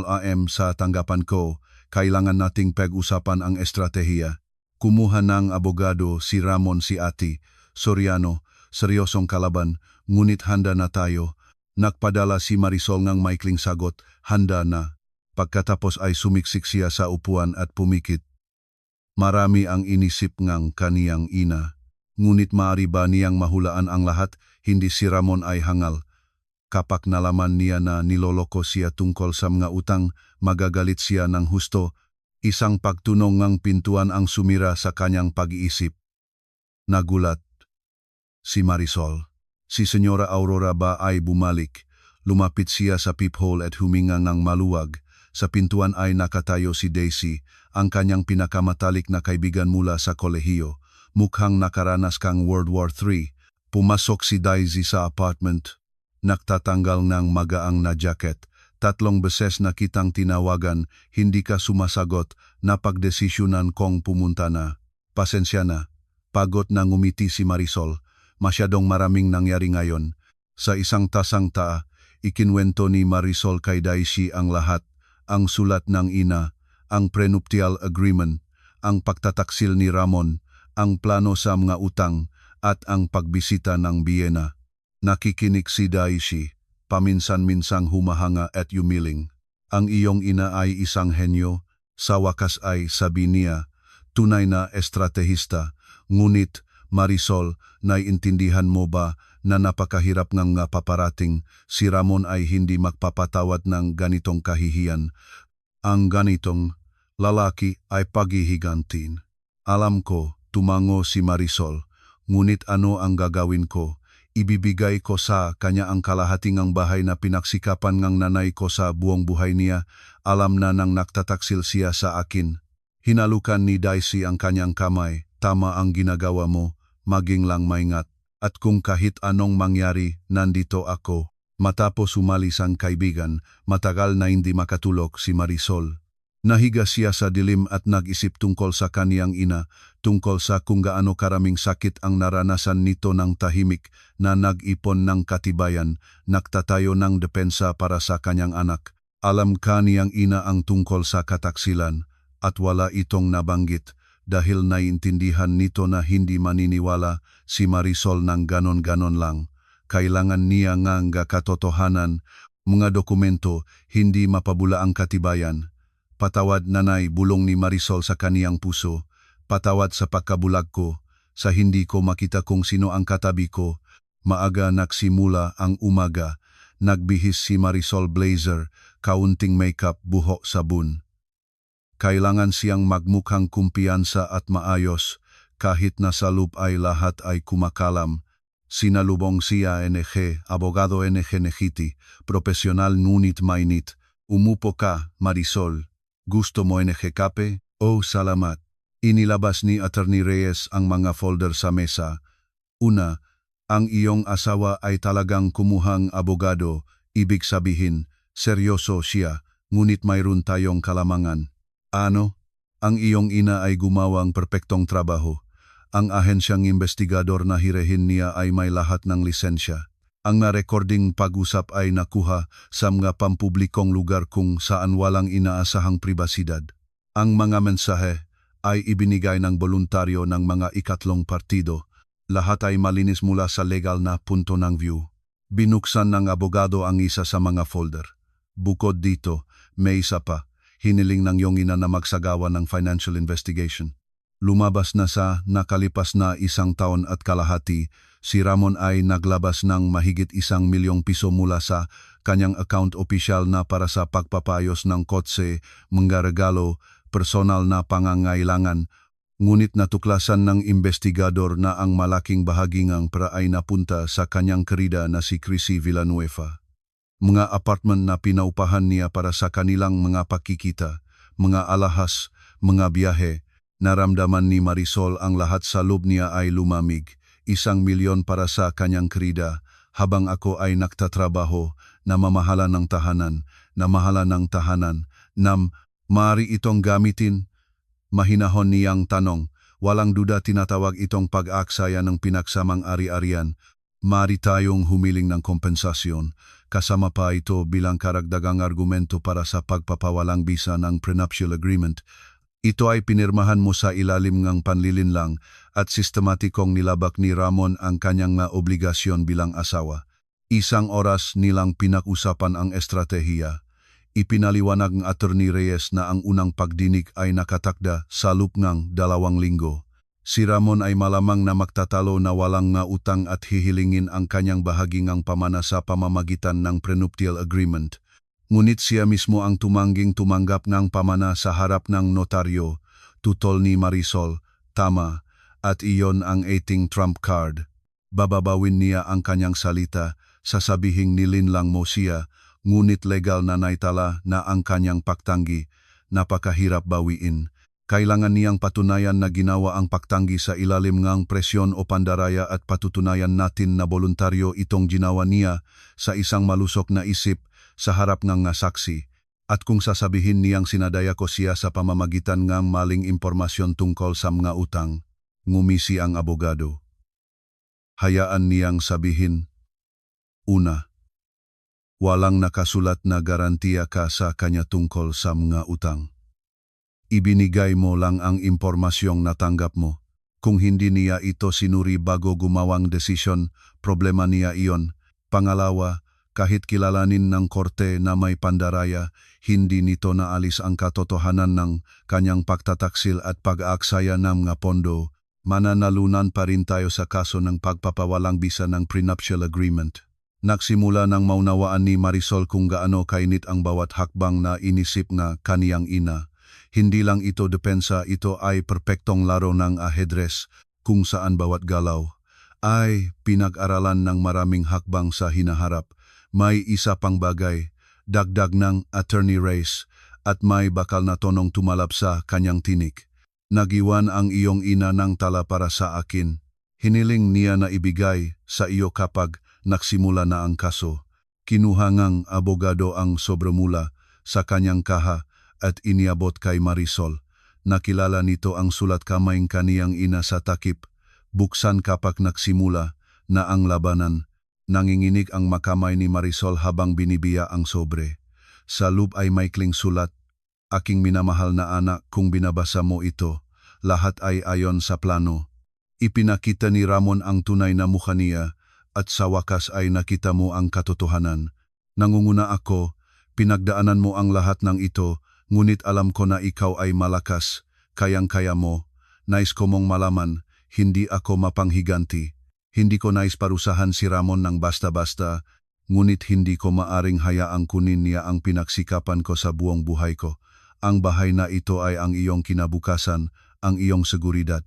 AM sa tanggapan ko, kailangan nating pag-usapan ang estratehiya. Kumuha ng abogado si Ramon si Ati Soriano, seryosong kalaban, ngunit handa na tayo. Nagpadala si Marisol ng maikling sagot, handa na. Pagkatapos ay sumiksik siya sa upuan at pumikit. Marami ang inisip ngang kaniyang ina. Ngunit maaari ba niyang mahulaan ang lahat, hindi si Ramon ay hangal. Kapag nalaman niya na niloloko siya tungkol sa mga utang, magagalit siya ng husto. Isang pagtunong ng pintuan ang sumira sa kanyang pag-iisip. Nagulat si Marisol. Si Senyora Aurora ba ay bumalik? Lumapit siya sa peephole at huminga ng maluwag. Sa pintuan ay nakatayo si Daisy, ang kanyang pinakamatalik na kaibigan mula sa kolehiyo. Mukhang nakaranas kang World War III. Pumasok si Daisy sa apartment. Nagtatanggal ng magaang na jacket. 3 beses na kitang tinawagan, hindi ka sumasagot, napagdesisyonan kong pumunta na. Pasensya na. Pagod na ngumiti si Marisol. Masyadong maraming nangyari ngayon. Sa isang tasang ikinwento ni Marisol kay Daisy ang lahat, ang sulat ng ina, ang prenuptial agreement, ang pagtataksil ni Ramon, ang plano sa mga utang, at ang pagbisita ng biyena. Nakikinig si Daisy, paminsan-minsang humahanga at yumiling. Ang iyong ina ay isang henyo, sa wakas ay sabi niya, tunay na estratehista, ngunit Marisol, naiintindihan mo ba na napakahirap ng nga paparating, si Ramon ay hindi magpapatawad ng ganitong kahihiyan. Ang ganitong lalaki ay paghihigantin. Alam ko, tumango si Marisol, ngunit ano ang gagawin ko? Ibibigay ko sa kanya ang kalahating ang bahay na pinagsikapan ng nanay ko sa buong buhay niya. Alam na nang nagtataksil siya sa akin. Hinalukan ni Daisy ang kanyang kamay. Tama ang ginagawa mo, maging lang maingat. At kung kahit anong mangyari, nandito ako. Matapos umalis ang kaibigan, matagal na hindi makatulog si Marisol. Nahiga siya sa dilim at nag-isip tungkol sa kaniyang ina, tungkol sa kung gaano karaming sakit ang naranasan nito ng tahimik na nag-ipon ng katibayan, nagtatayo ng depensa para sa kanyang anak. Alam kaniyang ina ang tungkol sa kataksilan, at wala itong nabanggit. Dahil naiintindihan nito na hindi maniniwala si Marisol ng ganon-ganon lang. Kailangan niya ng katotohanan, mga dokumento, hindi mapabula ang katibayan. Patawad nanay, bulong ni Marisol sa kaniyang puso. Patawad sa pagkabulag ko, sa hindi ko makita kung sino ang katabi ko. Maaga nagsimula ang umaga. Nagbihis si Marisol blazer, kaunting makeup, buhok, sabon. Kailangan siyang magmukhang kumpiyansa at maayos, kahit na sa loob ay lahat ay kumakalam. Sinalubong siya NG, abogado NG Nejiti, profesional ngunit mainit. Umupo ka, Marisol. Gusto mo NG kape? Oh, salamat. Inilabas ni Attorney Reyes ang mga folder sa mesa. Una, ang iyong asawa ay talagang kumuhang abogado, ibig sabihin, seryoso siya, ngunit mayroon tayong kalamangan. Ano? Ang iyong ina ay gumawang perpektong trabaho. Ang ahensyang investigador na hirehin niya ay may lahat ng lisensya. Ang na-recording pag-usap ay nakuha sa mga pampublikong lugar kung saan walang inaasahang pribasidad. Ang mga mensahe ay ibinigay ng voluntaryo ng mga ikatlong partido. Lahat ay malinis mula sa legal na punto ng view. Binuksan ng abogado ang isa sa mga folder. Bukod dito, may isa pa. Hiniling ng iyong ina na magsagawa ng financial investigation. Lumabas na sa nakalipas na 1 taon at kalahati, si Ramon ay naglabas ng mahigit 1 milyong piso mula sa kanyang account opisyal na para sa pagpapayos ng kotse, mga regalo, personal na pangangailangan. Ngunit natuklasan ng investigador na ang malaking bahagi ng pera ay napunta sa kanyang kerida na si Chrissy Villanueva. Mga apartment na pinaupahan niya para sa kanilang mga pakikita, mga alahas, mga biyahe. Naramdaman ni Marisol ang lahat sa loob niya ay lumamig. 1 milyon para sa kanyang krida, habang ako ay nagtatrabaho na mamahala ng tahanan, na maaari itong gamitin. Mahinahon niyang tanong, walang duda tinatawag itong pag-aksaya ng pinagsamang ari-arian. Maaari tayong humiling ng kompensasyon, kasama pa ito bilang karagdagang argumento para sa pagpapawalang bisa ng prenuptial agreement. Ito ay pinirmahan mo sa ilalim ng panlilinlang at sistematikong nilabak ni Ramon ang kanyang nga obligasyon bilang asawa. 1 oras nilang pinag-usapan ang estratehiya. Ipinaliwanag ng Attorney Reyes na ang unang pagdinig ay nakatakda sa loob ng 2 linggo. Si Ramon ay malamang na magtatalo na walang nga utang at hihilingin ang kanyang bahagi ng pamana sa pamamagitan ng prenuptial agreement. Ngunit siya mismo ang tumangging-tumanggap ng pamana sa harap ng notaryo, tutol ni Marisol, tama, at iyon ang 18 trump card. Bababawin niya ang kanyang salita, sasabihing nilinlang mo siya, ngunit legal na naitala na ang kanyang pagtanggi, napakahirap bawiin. Kailangan niyang patunayan na ginawa ang pagtanggi sa ilalim ng presyon o pandaraya at patutunayan natin na voluntaryo itong ginawa niya sa isang malusok na isip sa harap ng saksi. At kung sasabihin niyang sinadaya ko siya sa pamamagitan ng maling impormasyon tungkol sa mga utang, ngumisi ang abogado. Hayaan niyang sabihin, una, walang nakasulat na garantiya ka sa kanya tungkol sa mga utang. Ibinigay mo lang ang impormasyong natanggap mo. Kung hindi niya ito sinuri bago gumawang desisyon, problema niya iyon. Pangalawa, kahit kilalanin ng korte na may pandaraya, hindi nito naalis ang katotohanan ng kanyang pagtataksil at pag-aaksaya ng mga pondo. Mananalunan pa rin tayo sa kaso ng pagpapawalang bisa ng prenuptial agreement. Nagsimula ng maunawaan ni Marisol kung gaano kainit ang bawat hakbang na inisip ng kaniyang ina. Hindi lang ito depensa, ito ay perpektong laro ng ahedres kung saan bawat galaw ay pinag-aralan ng maraming hakbang sa hinaharap. May isa pang bagay, dagdag ng Attorney Reyes, at may bakal na tonong tumalab sa kanyang tinik. Nagiwan ang iyong ina ng tala para sa akin. Hiniling niya na ibigay sa iyo kapag nagsimula na ang kaso. Kinuha ngang abogado ang sobremula sa kanyang kaha at iniabot kay Marisol. Nakilala nito ang sulat kamay kaniyang ina sa takip. Buksan kapag nagsimula na ang labanan. Nanginginig ang makamay ni Marisol habang binibiya ang sobre. Sa loob ay maikling sulat, aking minamahal na anak, kung binabasa mo ito, lahat ay ayon sa plano. Ipinakita ni Ramon ang tunay na mukha niya at sa wakas ay nakita mo ang katotohanan. Nangunguna ako, pinagdaanan mo ang lahat ng ito, ngunit alam ko na ikaw ay malakas, kayang-kaya mo. Nais ko mong malaman, hindi ako mapanghiganti. Hindi ko nais parusahan si Ramon ng basta-basta, ngunit hindi ko maaring hayaang kunin niya ang pinagsikapan ko sa buong buhay ko. Ang bahay na ito ay ang iyong kinabukasan, ang iyong seguridad.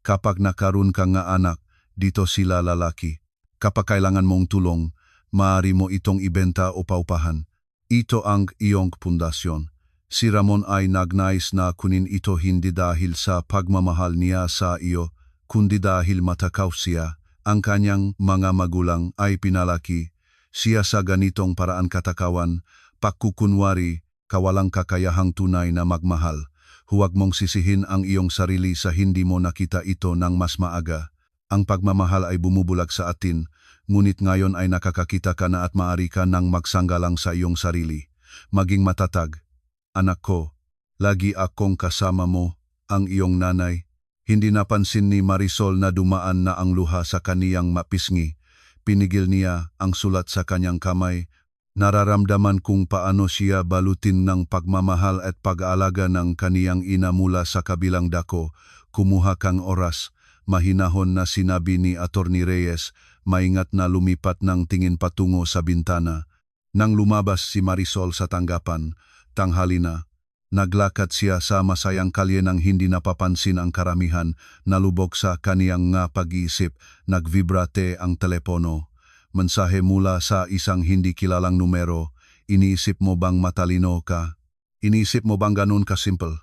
Kapag nakaroon ka nga anak, dito sila lalaki. Kapag kailangan mong tulong, maaari mo itong ibenta o paupahan. Ito ang iyong pundasyon. Si Ramon ay nagnais na kunin ito hindi dahil sa pagmamahal niya sa iyo, kundi dahil matakaw siya. Ang kanyang mga magulang ay pinalaki siya sa ganitong paraan katakawan, pagkukunwari, kawalang kakayahang tunay na magmahal. Huwag mong sisihin ang iyong sarili sa hindi mo nakita ito ng mas maaga. Ang pagmamahal ay bumubulag sa atin, ngunit ngayon ay nakakakita ka na at maaari ka nang magsanggalang sa iyong sarili. Maging matatag. Anak ko, lagi akong kasama mo, ang iyong nanay. Hindi napansin ni Marisol na dumaan na ang luha sa kaniyang mapisngi. Pinigil niya ang sulat sa kanyang kamay. Nararamdaman kung paano siya balutin ng pagmamahal at pag-aalaga ng kaniyang ina mula sa kabilang dako. Kumuha kang oras. Mahinahon na sinabi ni Attorney Reyes, maingat na lumipat ng tingin patungo sa bintana. Nang lumabas si Marisol sa tanggapan, tanghali na. Naglakad siya sa masayang kalye nang hindi napapansin ang karamihan, nalubog sa kaniyang nga pag-iisip, nagvibrate ang telepono. Mensahe mula sa isang hindi kilalang numero, iniisip mo bang matalino ka? Iniisip mo bang ganun ka simple?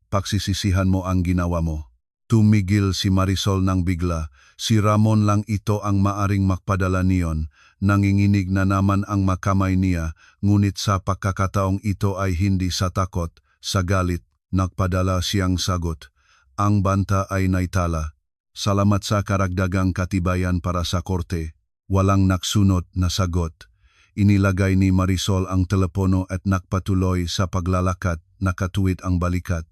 Pagsisisihan mo ang ginawa mo. Tumigil si Marisol ng bigla. Si Ramon lang ito ang maaring makpadala niyon. Nanginginig na naman ang makamay niya, ngunit sa pagkakataong ito ay hindi sa takot, sa galit, nagpadala siyang sagot. Ang banta ay naitala. Salamat sa karagdagang katibayan para sa korte. Walang naksunod na sagot. Inilagay ni Marisol ang telepono at nakpatuloy sa paglalakad, nakatuwid ang balikat.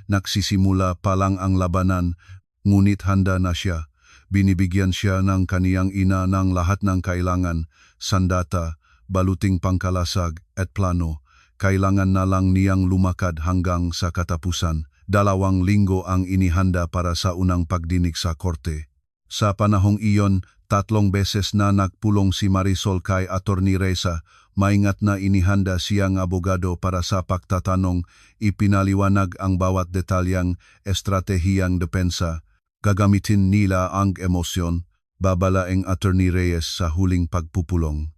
Nagsisimula pa lang ang labanan, ngunit handa na siya. Binibigyan siya ng kaniyang ina ng lahat ng kailangan, sandata, baluting pangkalasag at plano. Kailangan na lang niyang lumakad hanggang sa katapusan. 2 linggo ang inihanda para sa unang pagdinig sa korte. Sa panahong iyon, 3 beses na nagpulong si Marisol kay Attorney Reza. Maingat na inihanda siyang abogado para sa pagtatanong, ipinaliwanag ang bawat detalyang estratehiyang depensa. Gagamitin nila ang emosyon, babalaeng Attorney Reyes sa huling pagpupulong.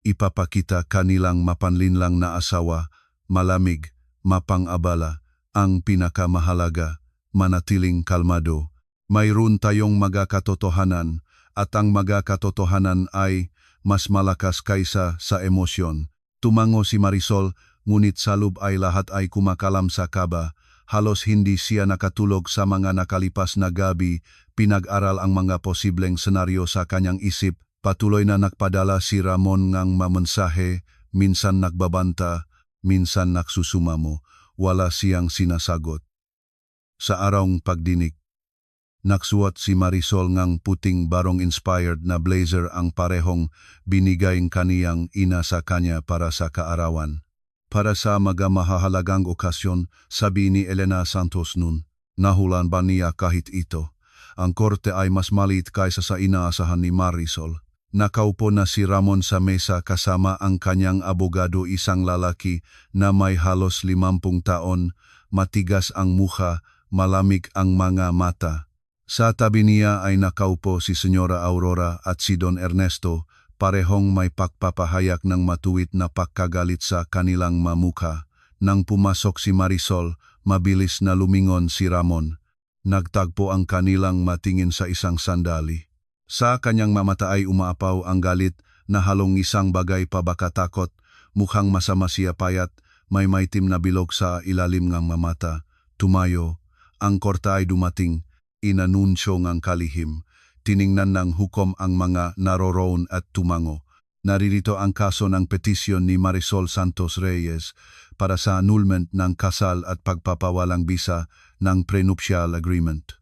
Ipapakita kanilang mapanlinlang na asawa, malamig, mapang-abala, ang pinakamahalaga, manatiling kalmado. Mayroon tayong magkatotohanan, at ang magkatotohanan ay mas malakas kaysa sa emosyon. Tumango si Marisol, ngunit sa loob ay lahat ay kumakalam sa kaba. Halos hindi siya nakatulog sa mga nakalipas na gabi, pinag-aral ang mga posibleng senaryo sa kanyang isip. Patuloy na nagpadala si Ramon ng mamensahe, minsan nagbabanta, minsan nagsusumamo. Wala siyang sinasagot. Sa arawng pagdinig, nagsuot si Marisol ng puting barong-inspired na blazer ang parehong binigay kaniyang ina sa kanya para sa kaarawan. Para sa mahamahalagang okasyon, sabi ni Elena Santos noon, nahulan ba niya kahit ito? Ang korte ay mas maliit kaysa sa inaasahan ni Marisol. Nakaupo na si Ramon sa mesa kasama ang kanyang abogado, isang lalaki na may halos 50 taon, matigas ang mukha, malamig ang mga mata. Sa tabi niya ay nakaupo si Senyora Aurora at si Don Ernesto, parehong may pagpapahayag ng matuwid na pagkagalit sa kanilang mamukha. Nang pumasok si Marisol, mabilis na lumingon si Ramon. Nagtagpo ang kanilang matingin sa isang sandali. Sa kanyang mamata ay umaapaw ang galit na halong isang bagay pa baka takot. Mukhang masama siya, payat, may maitim na bilog sa ilalim ng mamata. Tumayo, ang korte ay dumating. Inanunsyo ng kalihim. Tiningnan ng hukom ang mga naroroon at tumango. Naririto ang kaso ng petisyon ni Marisol Santos Reyes para sa annulment ng kasal at pagpapawalang bisa ng prenuptial agreement.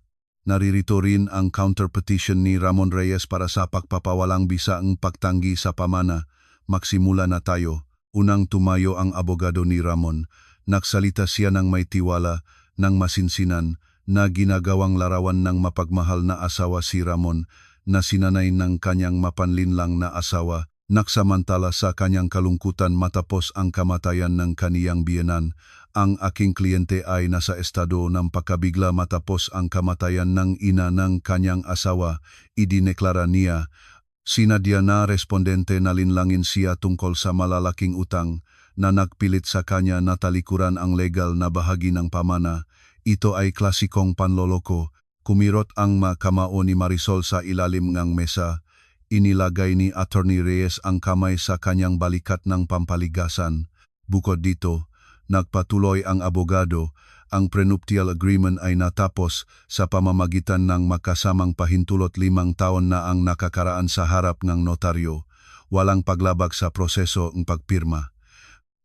Naririto rin ang counter-petition ni Ramon Reyes para sa pagpapawalang bisa ang pagtanggi sa pamana. Magsimula na tayo. Unang tumayo ang abogado ni Ramon. Nagsalita siya ng may tiwala, ng masinsinan, na ginagawang larawan ng mapagmahal na asawa si Ramon, na sinanay ng kanyang mapanlinlang na asawa, nagsamantala sa kanyang kalungkutan matapos ang kamatayan ng kaniyang biyenan. Ang aking kliyente ay nasa estado ng pagkabigla matapos ang kamatayan ng ina ng kanyang asawa, idineklara niya. Sinadya na respondente na linlangin siya tungkol sa malalaking utang na nagpilit sa kanya na talikuran ang legal na bahagi ng pamana. Ito ay klasikong panloloko. Kumirot ang kamao ni Marisol sa ilalim ng mesa. Inilagay ni Attorney Reyes ang kamay sa kanyang balikat ng pampaligasan. Bukod dito, nagpatuloy ang abogado. Ang prenuptial agreement ay natapos sa pamamagitan ng makasamang pahintulot 5 taon na ang nakakaraan sa harap ng notaryo. Walang paglabag sa proseso ng pagpirma.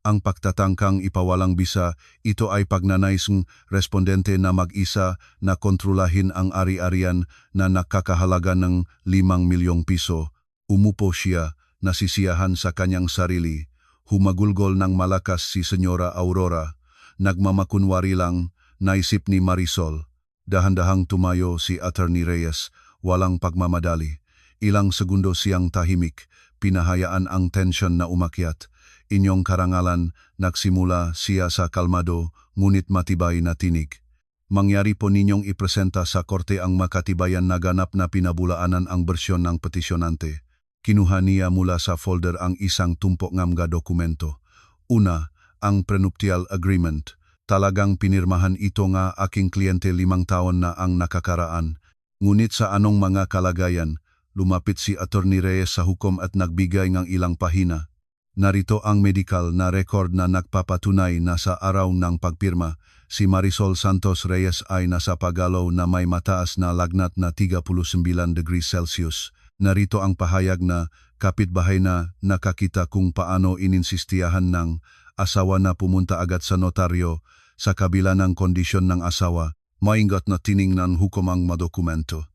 Ang pagtatangkang ipawalang bisa, ito ay pagnanais ng respondente na mag-isa na kontrolahin ang ari-arian na nakakahalaga ng 5 milyong piso. Umupo siya, nasisiyahan sa kanyang sarili. Humagulgol ng malakas si Senyora Aurora. Nagmamakunwari lang, naisip ni Marisol. Dahan-dahang tumayo si Attorney Reyes, walang pagmamadali. Ilang segundo siyang tahimik, pinahayaan ang tensyon na umakyat. Inyong karangalan, nagsimula siya sa kalmado, ngunit matibay na tinig. Mangyari po ninyong ipresenta sa korte ang makatibayan na ganap na pinabulaanan ang bersyon ng petisyonante. Kinuha niya mula sa folder ang isang tumpok ng mga dokumento. Una, ang prenuptial agreement. Talagang pinirmahan ito nga aking kliyente 5 taon na ang nakakaraan. Ngunit sa anong mga kalagayan, lumapit si Attorney Reyes sa hukom at nagbigay ng ilang pahina. Narito ang medical na record na nagpapatunay na sa araw ng pagpirma, si Marisol Santos Reyes ay nasa pagalaw na may mataas na lagnat na 39 degrees Celsius. Narito ang pahayag na kapitbahay na nakakita kung paano ininsistiyahan ng asawa na pumunta agad sa notaryo sa kabila ng kondisyon ng asawa. Maingat na tiningnan hukom ang madokumento.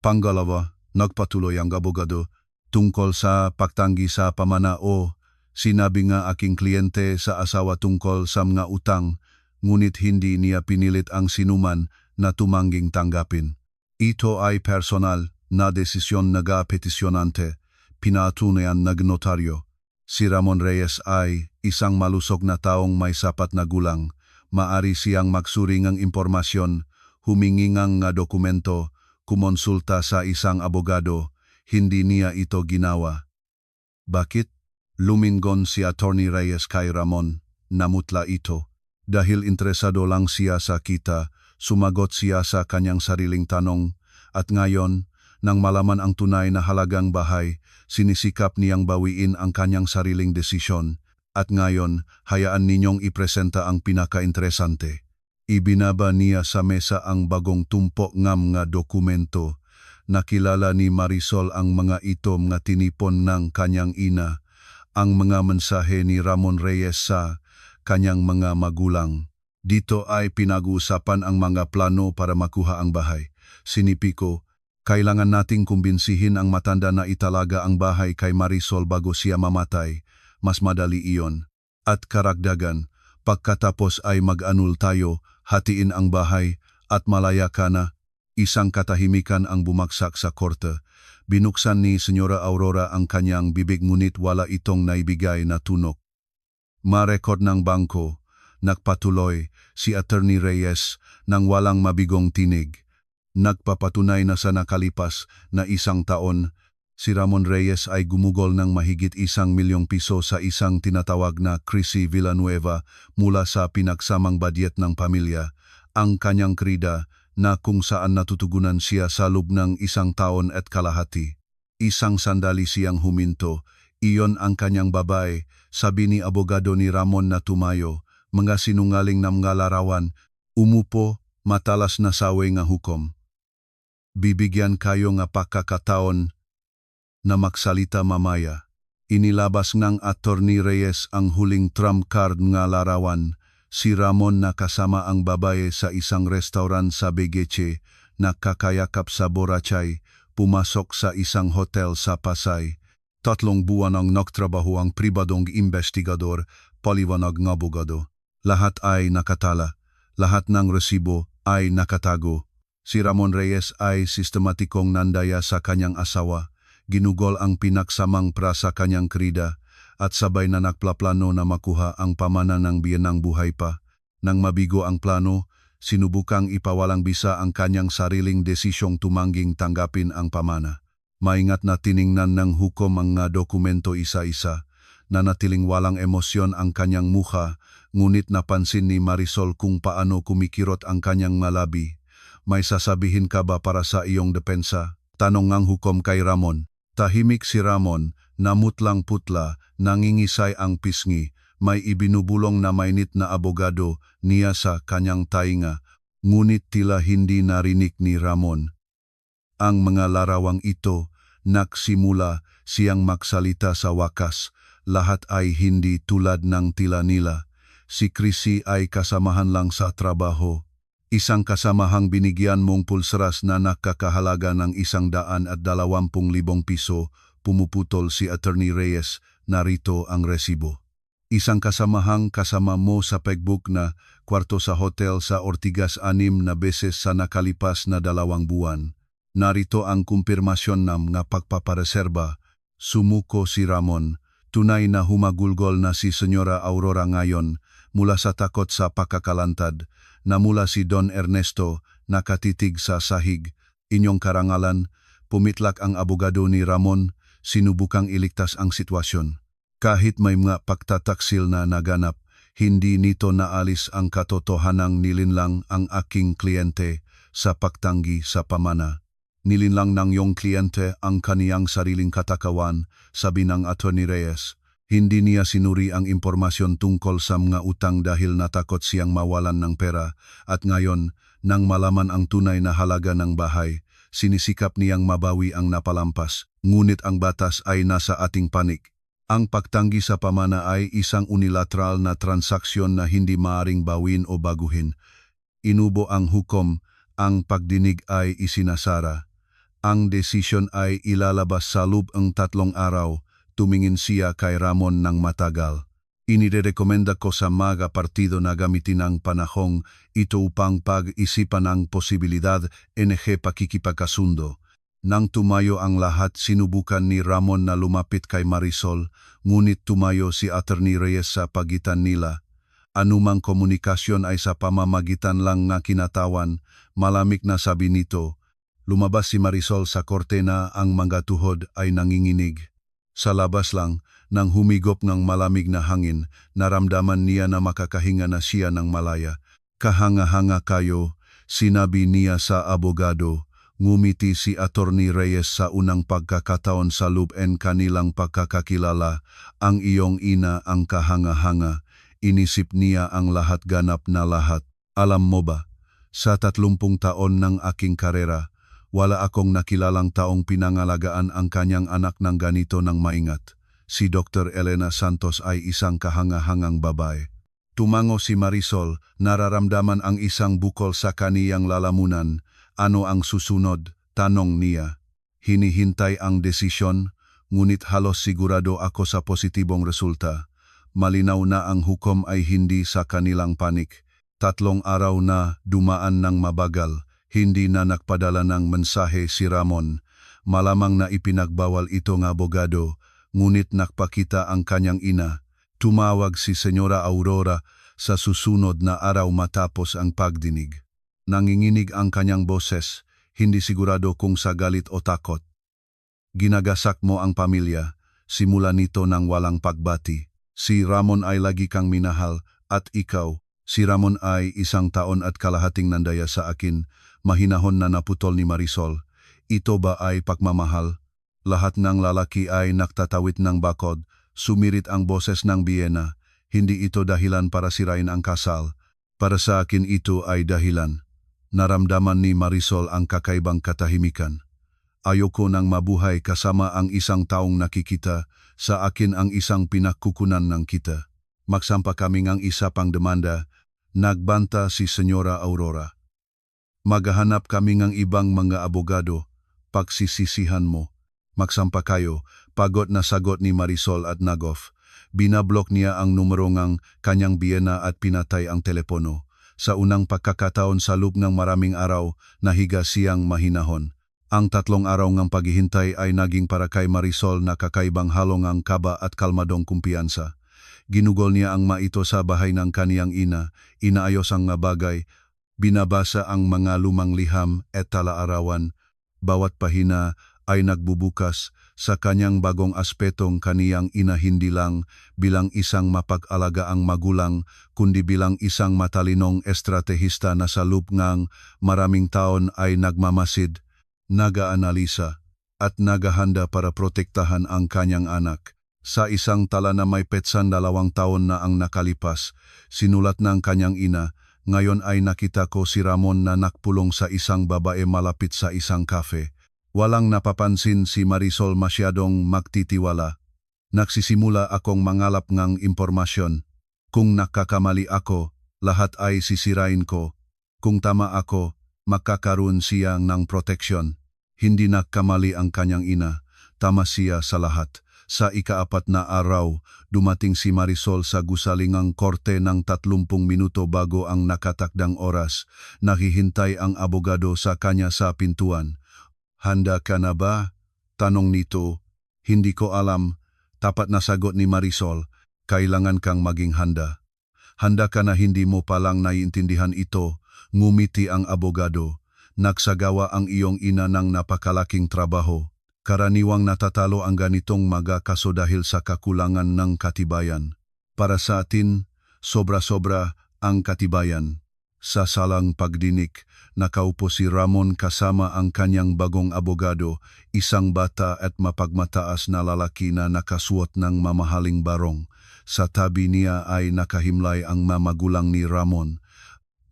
Pangalawa, nagpatuloy ang abogado tungkol sa pagtanggi sa pamana o sinabi nga aking kliyente sa asawa tungkol sa mga utang, ngunit hindi niya pinilit ang sinuman na tumangging tanggapin. Ito ay personal na desisyon ng petisyonante, pinatunayan ng notaryo. Si Ramon Reyes ay isang malusog na taong may sapat na gulang. Maari siyang magsuri ng impormasyon, humingi ng dokumento, kumonsulta sa isang abogado, hindi niya ito ginawa. Bakit? Lumingon si Attorney Reyes kay Ramon, namutla ito. Dahil interesado lang siya sa kita, sumagot siya sa kanyang sariling tanong, at ngayon, nang malaman ang tunay na halagang bahay, sinisikap niyang bawiin ang kanyang sariling desisyon. At ngayon, hayaan ninyong ipresenta ang pinaka-interesante. Ibinaba niya sa mesa ang bagong tumpok ng dokumento. Nakilala ni Marisol ang mga ito mga tinipon ng kanyang ina, ang mga mensahe ni Ramon Reyes sa kanyang mga magulang. Dito ay pinag-uusapan ang mga plano para makuha ang bahay. Sinipi ko, kailangan nating kumbinsihin ang matanda na italaga ang bahay kay Marisol bago siya mamatay. Mas madali iyon. At karagdagan, pagkatapos ay mag-anul tayo, hatiin ang bahay, at malaya ka na. Isang katahimikan ang bumagsak sa korte. Binuksan ni Senyora Aurora ang kanyang bibig ngunit wala itong naibigay na tunok. Marekord ng bangko, nagpatuloy si Attorney Reyes nang walang mabigong tinig. Nagpapatunay na sa nakalipas na 1 taon, si Ramon Reyes ay gumugol ng mahigit 1 milyong piso sa isang tinatawag na Crisi Villanueva mula sa pinagsamang badyet ng pamilya, ang kanyang krida na kung saan natutugunan siya sa loob ng 1 taon at kalahati. Isang sandali siyang huminto, iyon ang kanyang babae, sabi ni abogado ni Ramon na tumayo, mga sinungaling na mga larawan, umupo, matalas na sawe nga hukom. Bibigyan kayo nga pagkakataon na magsalita mamaya. Inilabas ng Attorney Reyes ang huling trump card nga larawan, si Ramon na kasama ang babae sa isang restaurant sa Begeche, nakakayakap sa Boracay, pumasok sa isang hotel sa Pasay. 3 buwan ang nagtrabaho ang pribadong investigador, paliwanag ng abogado. Lahat ay nakatala, lahat ng resibo ay nakatago. Si Ramon Reyes ay sistematikong nandaya sa kanyang asawa, ginugol ang pinaksamang pra sa kanyang krida at sabay na nagplaplano na makuha ang pamana ng biyenang buhay pa. Nang mabigo ang plano, sinubukang ipawalang bisa ang kanyang sariling desisyong tumangging tanggapin ang pamana. Maingat na tiningnan ng hukom ang nga dokumento isa-isa, nanatiling walang emosyon ang kanyang mukha, ngunit napansin ni Marisol kung paano kumikirot ang kanyang malabi. May sasabihin ka ba para sa iyong depensa? Tanong ng hukom kay Ramon. Tahimik si Ramon, namutlang putla, nangingisay ang pisngi, may ibinubulong na mainit na abogado niya sa kanyang tainga, ngunit tila hindi narinig ni Ramon. Ang mga larawang ito, nagsimula siyang magsalita sa wakas, lahat ay hindi tulad ng tila nila. Si Crisi ay kasamahan lang sa trabaho. Isang kasamahang binigyan mong pulseras na nakakahalaga ng 120,000 piso, pumuputol si Attorney Reyes, narito ang resibo. Isang kasamahang kasama mo sa pegbook na kwarto sa hotel sa Ortigas 6 na beses sa nakalipas na 2 buwan. Narito ang kumpirmasyon ng mga pagpapareserba. Sumuko si Ramon. Tunay na humagulgol na si Senyora Aurora ngayon mula sa takot sa pagkakalantad, na mula si Don Ernesto nakatitig sa sahig. Inyong karangalan, pumitlak ang abogado ni Ramon, sinubukang iligtas ang sitwasyon. Kahit may mga pagtataksil na naganap, Hindi nito naalis ang katotohanang nilinlang ang aking kliyente sa pagtanggi sa pamana. Nilinlang ng iyong kliyente ang kaniyang sariling katakawan, sabi ng Attorney Reyes. Hindi niya sinuri ang impormasyon tungkol sa mga utang dahil natakot siyang mawalan ng pera at ngayon, nang malaman ang tunay na halaga ng bahay, sinisikap niyang mabawi ang napalampas, ngunit ang batas ay nasa ating panig. Ang pagtanggi sa pamana ay isang unilateral na transaksyon na hindi maaring bawin o baguhin. Inubo ang hukom, ang pagdinig ay isinasara. Ang desisyon ay ilalabas sa loob ng 3 araw, tumingin siya kay Ramon ng matagal. Inirekomenda ko sa mga partido na gamitin ang panahong ito upang pag-isipan ang posibilidad NG pakikipagkasundo. Nang tumayo ang lahat, sinubukan ni Ramon na lumapit kay Marisol, ngunit tumayo si Attorney Reyes sa pagitan nila. Anumang komunikasyon ay sa pamamagitan lang na kinatawan, malamig na sabi nito. Lumabas si Marisol sa kortena, ang mga tuhod ay nanginginig. Sa labas lang, nang humigop ng malamig na hangin, naramdaman niya na makakahinga na siya ng malaya. Kahanga-hanga kayo, sinabi niya sa abogado. Ngumiti si Attorney Reyes sa unang pagkakataon sa loob ng kanilang pagkakakilala. Ang iyong ina ang kahanga-hanga. Inisip niya ang lahat ganap na lahat. Alam mo ba, sa 30 taon ng aking karera, wala akong nakilalang taong pinangalagaan ang kanyang anak ng ganito ng maingat. Si Dr. Elena Santos ay isang kahanga-hangang babae. Tumango si Marisol, nararamdaman ang isang bukol sa kaniyang lalamunan. Ano ang susunod? Tanong niya. Hinihintay ang desisyon, ngunit halos sigurado ako sa positibong resulta. Malinaw na ang hukom ay hindi sa kanilang panik. 3 araw na dumaan ng mabagal, hindi na nagpadala ng mensahe si Ramon. Malamang na ipinagbawal ito ng abogado, ngunit nakpakita ang kanyang ina. Tumawag si Senyora Aurora sa susunod na araw matapos ang pagdinig. Nanginginig ang kanyang boses, hindi sigurado kung sa galit o takot. Ginagasak mo ang pamilya, simula nito ng walang pagbati. Si Ramon ay lagi kang minahal, at ikaw, si Ramon ay 1 taon at kalahating nandaya sa akin, mahinahon na naputol ni Marisol. Ito ba ay pagmamahal? Lahat ng lalaki ay naktatawid ng bakod, sumirit ang boses ng biyena. Hindi ito dahilan para sirain ang kasal. Para sa akin ito ay dahilan. Naramdaman ni Marisol ang kakaibang katahimikan. Ayoko nang mabuhay kasama ang isang taong nakikita, sa akin ang isang pinagkukunan ng kita. Magsampa kaming ang isa pang demanda, nagbanta si Senyora Aurora. Maghahanap kami ng ibang mga abogado, pagsisisihan mo. Magsampa kayo, pagod na sagot ni Marisol at nagoff. Binablok niya ang numero ng kanyang biyena at pinatay ang telepono. Sa unang pagkakataon sa loob ng maraming araw, nahiga siyang mahinahon. Ang 3 araw ng paghihintay ay naging para kay Marisol na kakaibang halong ang kaba at kalmadong kumpiyansa. Ginugol niya ang maito sa bahay ng kaniyang ina, inaayos ang mga bagay, binabasa ang mga lumang liham at tala-arawan. Bawat pahina ay nagbubukas sa kanyang bagong aspetong kaniyang ina, hindi lang bilang isang mapag-alagaang magulang, kundi bilang isang matalinong estratehista na sa loob ng maraming taon ay nagmamasid, nag-aanalisa, at naghahanda para protektahan ang kanyang anak. Sa isang tala na may petsan 2 taon na ang nakalipas, sinulat ng kanyang ina, ngayon ay nakita ko si Ramon na nakpulong sa isang babae malapit sa isang kafe. Walang napapansin si Marisol masyadong magtitiwala. Nagsisimula akong mangalap ng impormasyon. Kung nakakamali ako, lahat ay sisirain ko. Kung tama ako, makakaroon siya ng proteksyon. Hindi nagkamali ang kanyang ina. Tama siya sa lahat. Sa ika-4 na araw, dumating si Marisol sa gusalingang korte ng 30 minuto bago ang nakatakdang oras. Naghihintay ang abogado sa kanya sa pintuan. Handa ka na ba? Tanong nito. Hindi ko alam. Tapat na sagot ni Marisol. Kailangan kang maging handa. Handa ka na hindi mo palang naiintindihan ito. Ngumiti ang abogado. Nagsagawa ang iyong ina ng napakalaking trabaho. Karaniwang natatalo ang ganitong mga kaso dahil sa kakulangan ng katibayan. Para sa atin, Sobra-sobra ang katibayan. Sa salang pagdinig, nakaupo si Ramon kasama ang kanyang bagong abogado, isang bata at mapagmataas na lalaki na nakasuot ng mamahaling barong. Sa tabi niya ay nakahimlay ang mamagulang ni Ramon.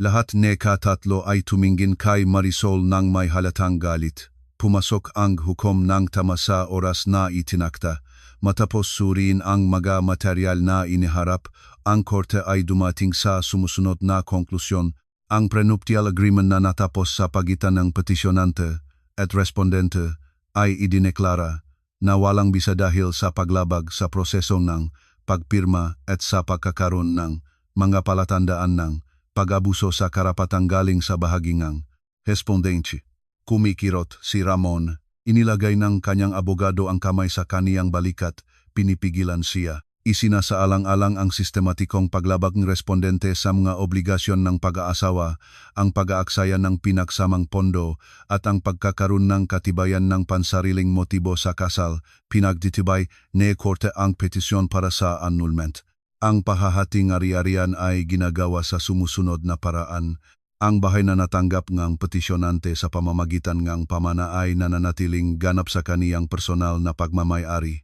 Lahat ne katatlo ay tumingin kay Marisol nang may halatang galit. Pumasok ang hukom ng tama sa oras na itinakda. Matapos suriin ang mga material na iniharap, ang korte ay dumating sa sumusunod na konklusyon. Ang prenuptial agreement na natapos sa pagitan ng petisyonante at respondente ay idineklara na walang bisa dahil sa paglabag sa proseso ng pagpirma at sa pagkakaroon ng mga palatandaan ng pag-abuso sa karapatang galing sa bahagingang respondente. Kumikirot si Ramon, inilagay ng kanyang abogado ang kamay sa kaniyang balikat, pinipigilan siya. Isinasaalang-alang ang sistematikong paglabag ng respondente sa mga obligasyon ng pag-aasawa, ang pag-aaksaya ng pinagsamang pondo at ang pagkakaroon ng katibayan ng pansariling motibo sa kasal. Pinagtitibay ni korte ang petisyon para sa annulment. Ang pahahating ari-arian ay ginagawa sa sumusunod na paraan. Ang bahay na natanggap ngang petisyonante sa pamamagitan ngang pamana ay nananatiling ganap sa kaniyang personal na pagmamay-ari.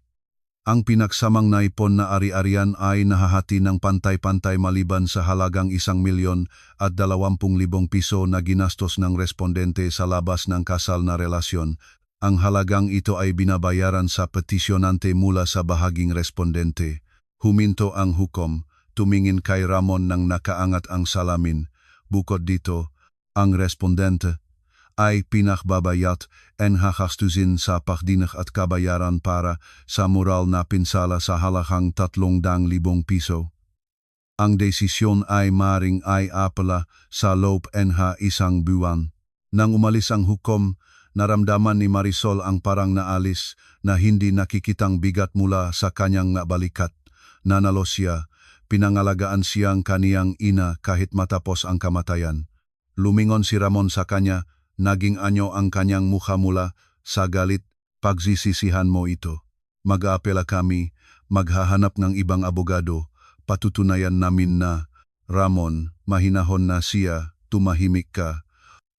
Ang pinagsamang naipon na ari-arian ay nahahati ng pantay-pantay maliban sa halagang 1,020,000 piso na ginastos ng respondente sa labas ng kasal na relasyon. Ang halagang ito ay binabayaran sa petisyonante mula sa bahaging respondente. Huminto ang hukom, tumingin kay Ramon nang nakaangat ang salamin. Bukod dito, ang respondente ay pinakbabayat en hakastusin sa pagdinig at kabayaran para sa moral na pinsala sa halagang 300,000 piso. Ang desisyon ay maring ay apela sa loob nha isang buwan. Nang umalis ang hukom, naramdaman ni Marisol ang parang naalis na hindi nakikitang bigat mula sa kanyang balikat. Nanalo siya, pinangalagaan siyang kaniyang ina kahit matapos ang kamatayan. Lumingon si Ramon sa kanya, naging anyo ang kanyang mukha mula sa galit. Pagsisisihan mo ito. Mag-aapela kami, maghahanap ng ibang abogado, patutunayan namin na, Ramon, mahinahon na siya, tumahimik ka.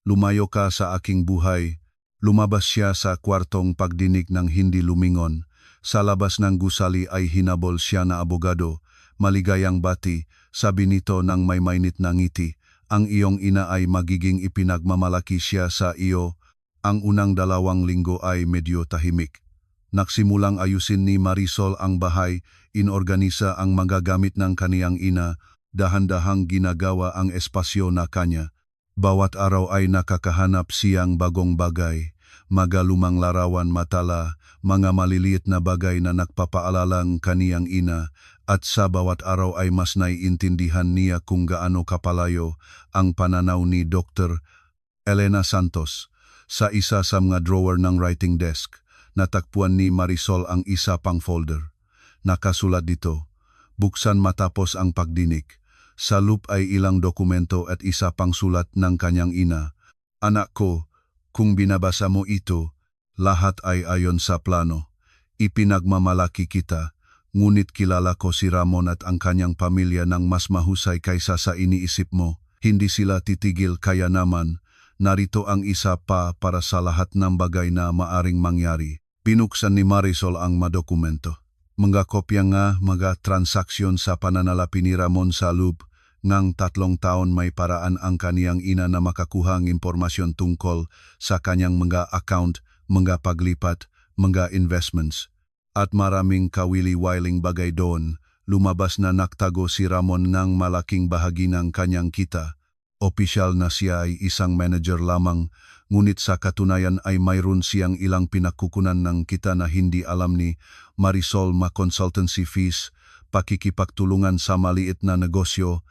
Lumayo ka sa aking buhay. Lumabas siya sa kwartong pagdinig ng hindi lumingon. Sa labas ng gusali ay hinabol siya na abogado. Maligayang bati, sabi nito nang may mainit na ngiti. Ang iyong ina ay magiging ipinagmamalaki siya sa iyo. Ang unang 2 linggo ay medyo tahimik. Nagsimulang ayusin ni Marisol ang bahay, inorganisa ang mga gamit ng kaniyang ina, dahan-dahang ginagawa ang espasyo na kanya. Bawat araw ay nakakahanap siyang bagong bagay. Mga lumang larawan matala, mga maliliit na bagay na nagpapaalalang kaniyang ina, at sa bawat araw ay mas naiintindihan niya kung gaano kapalayo ang pananaw ni Dr. Elena Santos. Sa isa sa mga drawer ng writing desk, natagpuan ni Marisol ang isa pang folder. Nakasulat dito, buksan matapos ang pagdinig. Sa loob ay ilang dokumento at isa pang sulat ng kanyang ina. Anak ko, kung binabasa mo ito, lahat ay ayon sa plano. Ipinagmamalaki kita, ngunit kilala ko si Ramon at ang kanyang pamilya ng mas mahusay kaysa sa iniisip mo. Hindi sila titigil kaya naman, narito ang isa pa para sa lahat ng bagay na maaring mangyari. Pinuksan ni Marisol ang madokumento. Mga kopya nga mga transaksyon sa pananalapi ni Ramon sa loob. Ngang 3 taon may paraan ang kaniyang ina na makakuha ng impormasyon tungkol sa kanyang mga account, mga paglipat, mga investments. At maraming kawili-wiling bagay doon, lumabas na naktago si Ramon ng malaking bahagi ng kanyang kita. Opisyal na siya ay isang manager lamang, ngunit sa katunayan ay mayroon siyang ilang pinagkukunan ng kita na hindi alam ni Marisol, consultancy fees, pakikipagtulungan sa maliit na negosyo,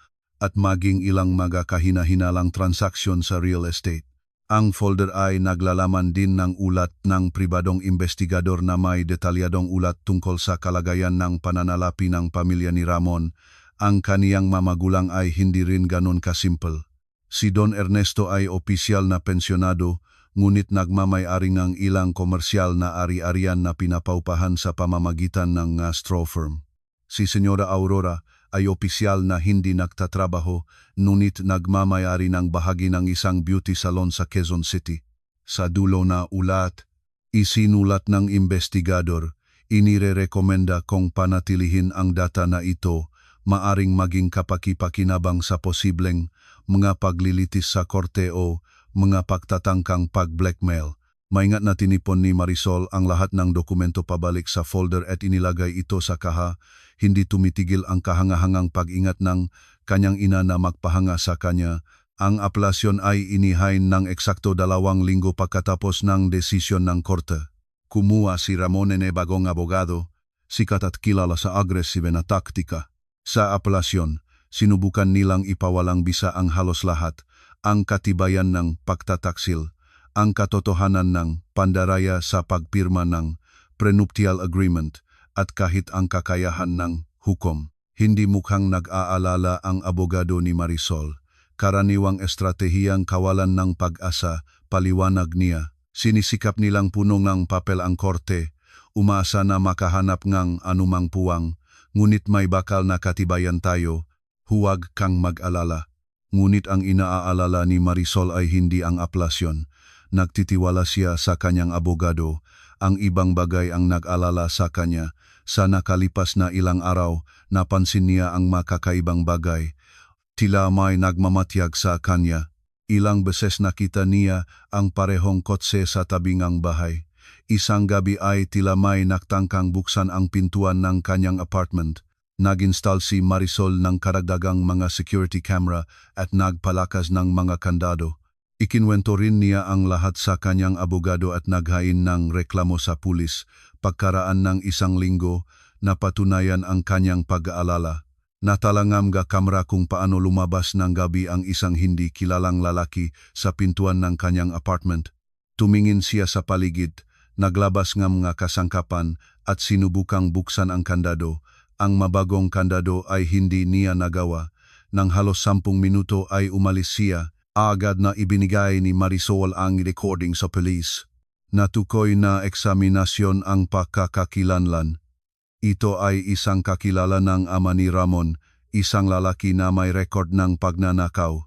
at maging ilang mga kahina-hinalang transaksyon sa real estate. Ang folder ay naglalaman din ng ulat ng pribadong investigador na may detalyadong ulat tungkol sa kalagayan ng pananalapi ng pamilya ni Ramon. Ang kaniyang mamagulang ay hindi rin ganon kasimple. Si Don Ernesto ay opisyal na pensyonado, ngunit nagmamay-ari ng ilang komersyal na ari-arian na pinapaupahan sa pamamagitan ng straw firm. Si Senyora Aurora ay opisyal na hindi nagtatrabaho, ngunit nagmamayari ng bahagi ng isang beauty salon sa Quezon City. Sa dulo na ulat, isinulat ng investigador, inirerekomenda kung panatilihin ang data na ito, maaring maging kapaki-pakinabang sa posibleng mga paglilitis sa korte o mga pagtatangkang pag-blackmail. Maingat na tinipon ni Marisol ang lahat ng dokumento pabalik sa folder at inilagay ito sa kaha. Hindi tumitigil ang kahangahangang pag-ingat ng kanyang ina na magpahanga sa kanya. Ang apelasyon ay inihain ng eksakto 2 linggo pagkatapos ng desisyon ng korte. Kumuha si Ramon N. bagong abogado, sikat at kilala sa agresibe na taktika. Sa apelasyon, sinubukan nilang ipawalang bisa ang halos lahat, ang katibayan ng pagtataksil, ang katotohanan ng pandaraya sa pagpirma ng prenuptial agreement at kahit ang kakayahan ng hukom. Hindi mukhang nag-aalala ang abogado ni Marisol. Karaniwang estratehiyang kawalan ng pag-asa, paliwanag niya. Sinisikap nilang punong ng papel ang korte, umaasa na makahanap ng anumang puwang, ngunit may bakal na katibayan tayo, huwag kang mag-alala. Ngunit ang inaaalala ni Marisol ay hindi ang apelasyon. Nagtitiwala siya sa kanyang abogado, ang ibang bagay ang nag-alala sa kanya. Sa nakalipas na ilang araw, napansin niya ang makakaibang bagay. Tila may nagmamatiyag sa kanya. Ilang beses nakita niya ang parehong kotse sa tabingang bahay. Isang gabi ay tila may nagtangkang buksan ang pintuan ng kanyang apartment. Nag-install si Marisol ng karagdagang mga security camera at nagpalakas ng mga kandado. Ikinwento rin niya ang lahat sa kanyang abogado at naghain ng reklamo sa pulis. Pagkaraan ng 1 linggo, napatunayan ang kanyang pag-aalala. Natalangam ga kamera kung paano lumabas ng gabi ang isang hindi kilalang lalaki sa pintuan ng kanyang apartment. Tumingin siya sa paligid, naglabas ng mga kasangkapan at sinubukang buksan ang kandado. Ang mabagong kandado ay hindi niya nagawa. Nang halos 10 minuto ay umalis siya. Agad na ibinigay ni Marisol ang recording sa pulis. Natukoy na eksaminasyon ang pagkakakilanlan. Ito ay isang kakilala ng ama ni Ramon, isang lalaki na may record ng pagnanakaw.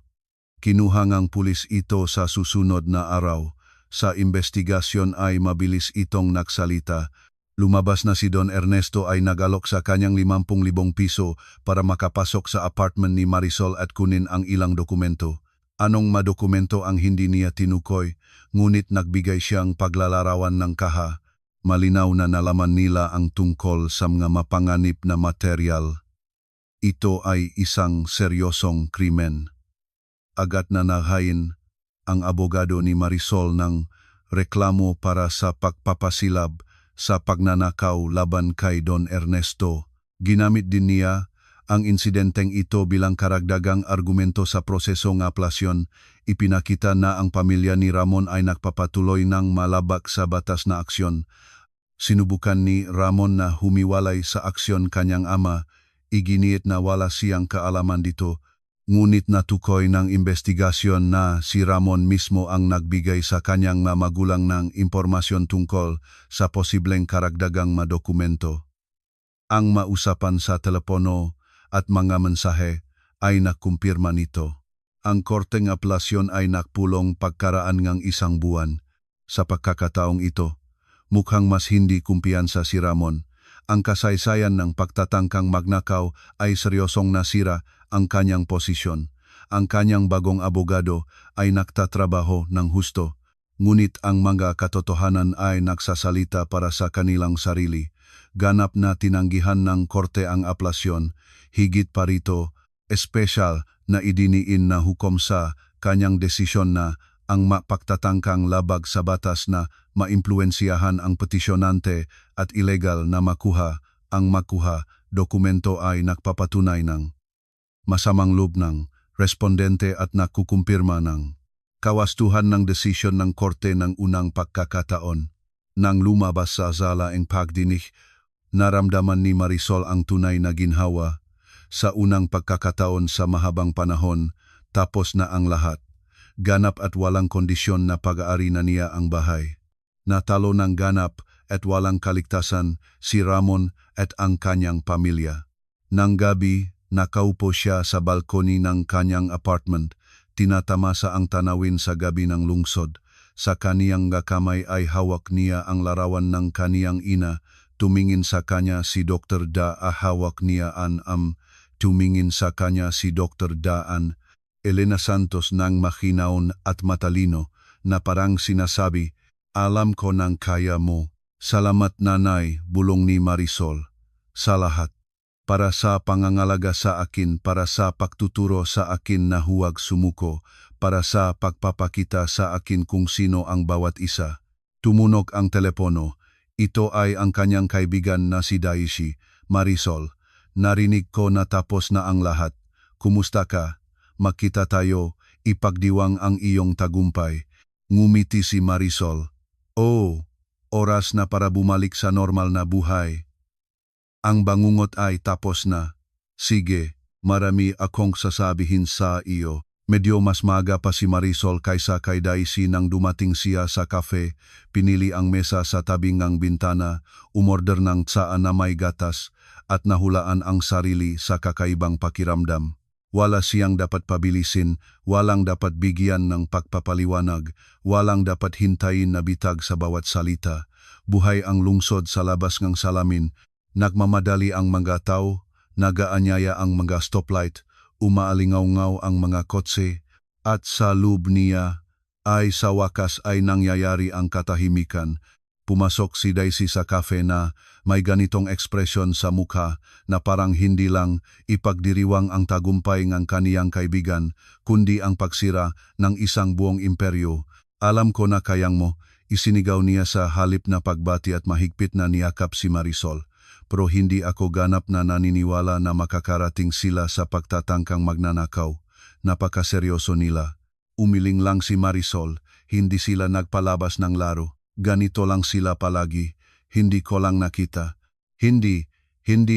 Kinuha ng pulis ito sa susunod na araw. Sa investigasyon ay mabilis itong nagsalita. Lumabas na si Don Ernesto ay nagalok sa kanyang 50,000 piso para makapasok sa apartment ni Marisol at kunin ang ilang dokumento. Anong madokumento ang hindi niya tinukoy, ngunit nagbigay siyang paglalarawan ng kaha. Malinaw na nalaman nila ang tungkol sa mga mapanganib na material. Ito ay isang seryosong krimen. Agad na nahain ang abogado ni Marisol ng reklamo para sa pagpapasilab sa pagnanakaw laban kay Don Ernesto. Ginamit din niya ang insidenteng ito bilang karagdagang argumento sa proseso ng apelasyon. Ipinakita na ang pamilya ni Ramon ay nagpapatuloy ng malabak sa batas na aksyon. Sinubukan ni Ramon na humiwalay sa aksyon kanyang ama. Iginiit na wala siyang kaalaman dito. Ngunit natukoy ng investigasyon na si Ramon mismo ang nagbigay sa kanyang magulang ng impormasyon tungkol sa posibleng karagdagang madokumento. Ang mausapan sa telepono at mga mensahe ay nakumpirma nito. Ang korteng apelasyon ay nakpulong pagkaraan ng 1 buwan. Sa pagkakataong ito, mukhang mas hindi kumpiyansa si Ramon. Ang kasaysayan ng pagtatangkang magnakaw ay seryosong nasira ang kanyang posisyon. Ang kanyang bagong abogado ay nagtatrabaho ng husto, ngunit ang mga katotohanan ay nagsasalita para sa kanilang sarili. Ganap na tinanggihan ng korte ang apelasyon. Higit pa rito, espesyal na idiniin na hukom sa kanyang desisyon na ang pagtatangkang labag sa batas na maimpluwensiyahan ang petisyonante at ilegal na makuha dokumento ay nagpapatunay ng masamang loob ng respondente at nakukumpirma ng kawastuhan ng desisyon ng korte ng unang pagkakataon. Nang lumabas sa sala ang pagdinig, naramdaman ni Marisol ang tunay na ginhawa. Sa unang pagkakataon sa mahabang panahon, tapos na ang lahat. Ganap at walang kondisyon na pag-aari na niya ang bahay. Natalo ng ganap at walang kaligtasan si Ramon at ang kanyang pamilya. Nang gabi, Nakaupo siya sa balkoni ng kanyang apartment, tinatamasa ang tanawin sa gabi ng lungsod. Sa kaniyang kamay ay hawak niya ang larawan ng kaniyang ina. Tumingin sa kanya si Dr. Hawak niya tumingin sa kanya si Dr. Daan. Elena Santos nang mahinaon at matalino na parang sinasabi, "Alam ko nang kaya mo. Salamat nanay," bulong ni Marisol. "Sa lahat. Para sa pangangalaga sa akin, para sa pagtuturo sa akin na huwag sumuko, para sa pagpapakita sa akin kung sino ang bawat isa." Tumunog ang telepono. Ito ay ang kanyang kaibigan na si Daishi. "Marisol, narinig ko na tapos na ang lahat. Kumusta ka? Makita tayo, ipagdiwang ang iyong tagumpay." Ngumiti si Marisol. "Oh, oras na para bumalik sa normal na buhay. Ang bangungot ay tapos na. Sige, marami akong sasabihin sa iyo." Medyo mas maaga pa si Marisol kaysa kay Daisy nang dumating siya sa kafe, pinili ang mesa sa tabing ng bintana, umorder ng tsaan na may gatas, at nahulaan ang sarili sa kakaibang pakiramdam. Wala siyang dapat pabilisin, walang dapat bigyan ng pagpapaliwanag, walang dapat hintayin na bitag sa bawat salita. Buhay ang lungsod sa labas ng salamin. Nagmamadali ang mga tao, nagaanyaya ang mga stoplight, umaalingaw-ngaw ang mga kotse, at sa loob niya ay sa wakas ay nangyayari ang katahimikan. Pumasok si Daisy sa cafe na may ganitong ekspresyon sa mukha na parang hindi lang ipagdiriwang ang tagumpay ng kaniyang kaibigan, kundi ang pagsira ng isang buong imperyo. "Alam ko na kayang mo," isinigaw niya sa halip na pagbati at mahigpit na niyakap si Marisol. "Pero hindi ako ganap na naniniwala na makakarating sila sa pagtatangkang magnanakaw. Napakaseryoso nila." Umiling lang si Marisol, "Hindi sila nagpalabas ng laro. Ganito lang sila palagi. Hindi ko lang nakita." Hindi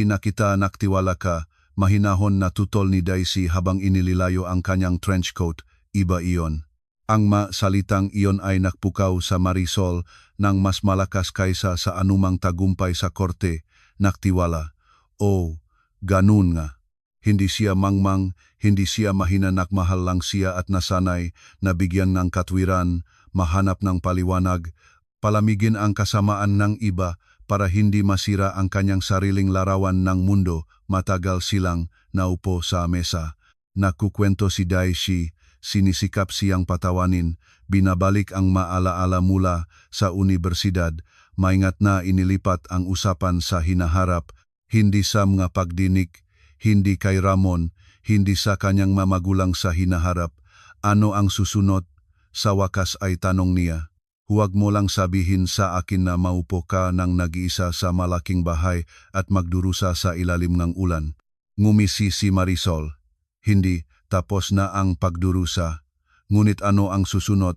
nakita naktiwala ka," mahinahon na tutol ni Daisy habang inililayo ang kanyang trench coat. "Iba iyon." Ang salitang iyon ay nakpukaw sa Marisol ng mas malakas kaysa sa anumang tagumpay sa korte. Naktiwala. "Oh, ganun nga." Hindi siya mangmang, hindi siya mahinanak, mahal lang siya at nasanay na bigyan ng katwiran, mahanap ng paliwanag, palamigin ang kasamaan ng iba para hindi masira ang kanyang sariling larawan ng mundo. Matagal silang naupo sa mesa. Nakukwento si Daishi, sinisikap siyang patawanin, binabalik ang maalaala mula sa universidad, maingat na inilipat ang usapan sa hinaharap, hindi sa mga pagdinig, hindi kay Ramon, hindi sa kanyang mamagulang sa hinaharap. "Ano ang susunod?" Sa wakas ay tanong niya. "Huwag mo lang sabihin sa akin na maupo ka ng nag-iisa sa malaking bahay at magdurusa sa ilalim ng ulan." Ngumisi si Marisol. "Hindi, tapos na ang pagdurusa. Ngunit ano ang susunod?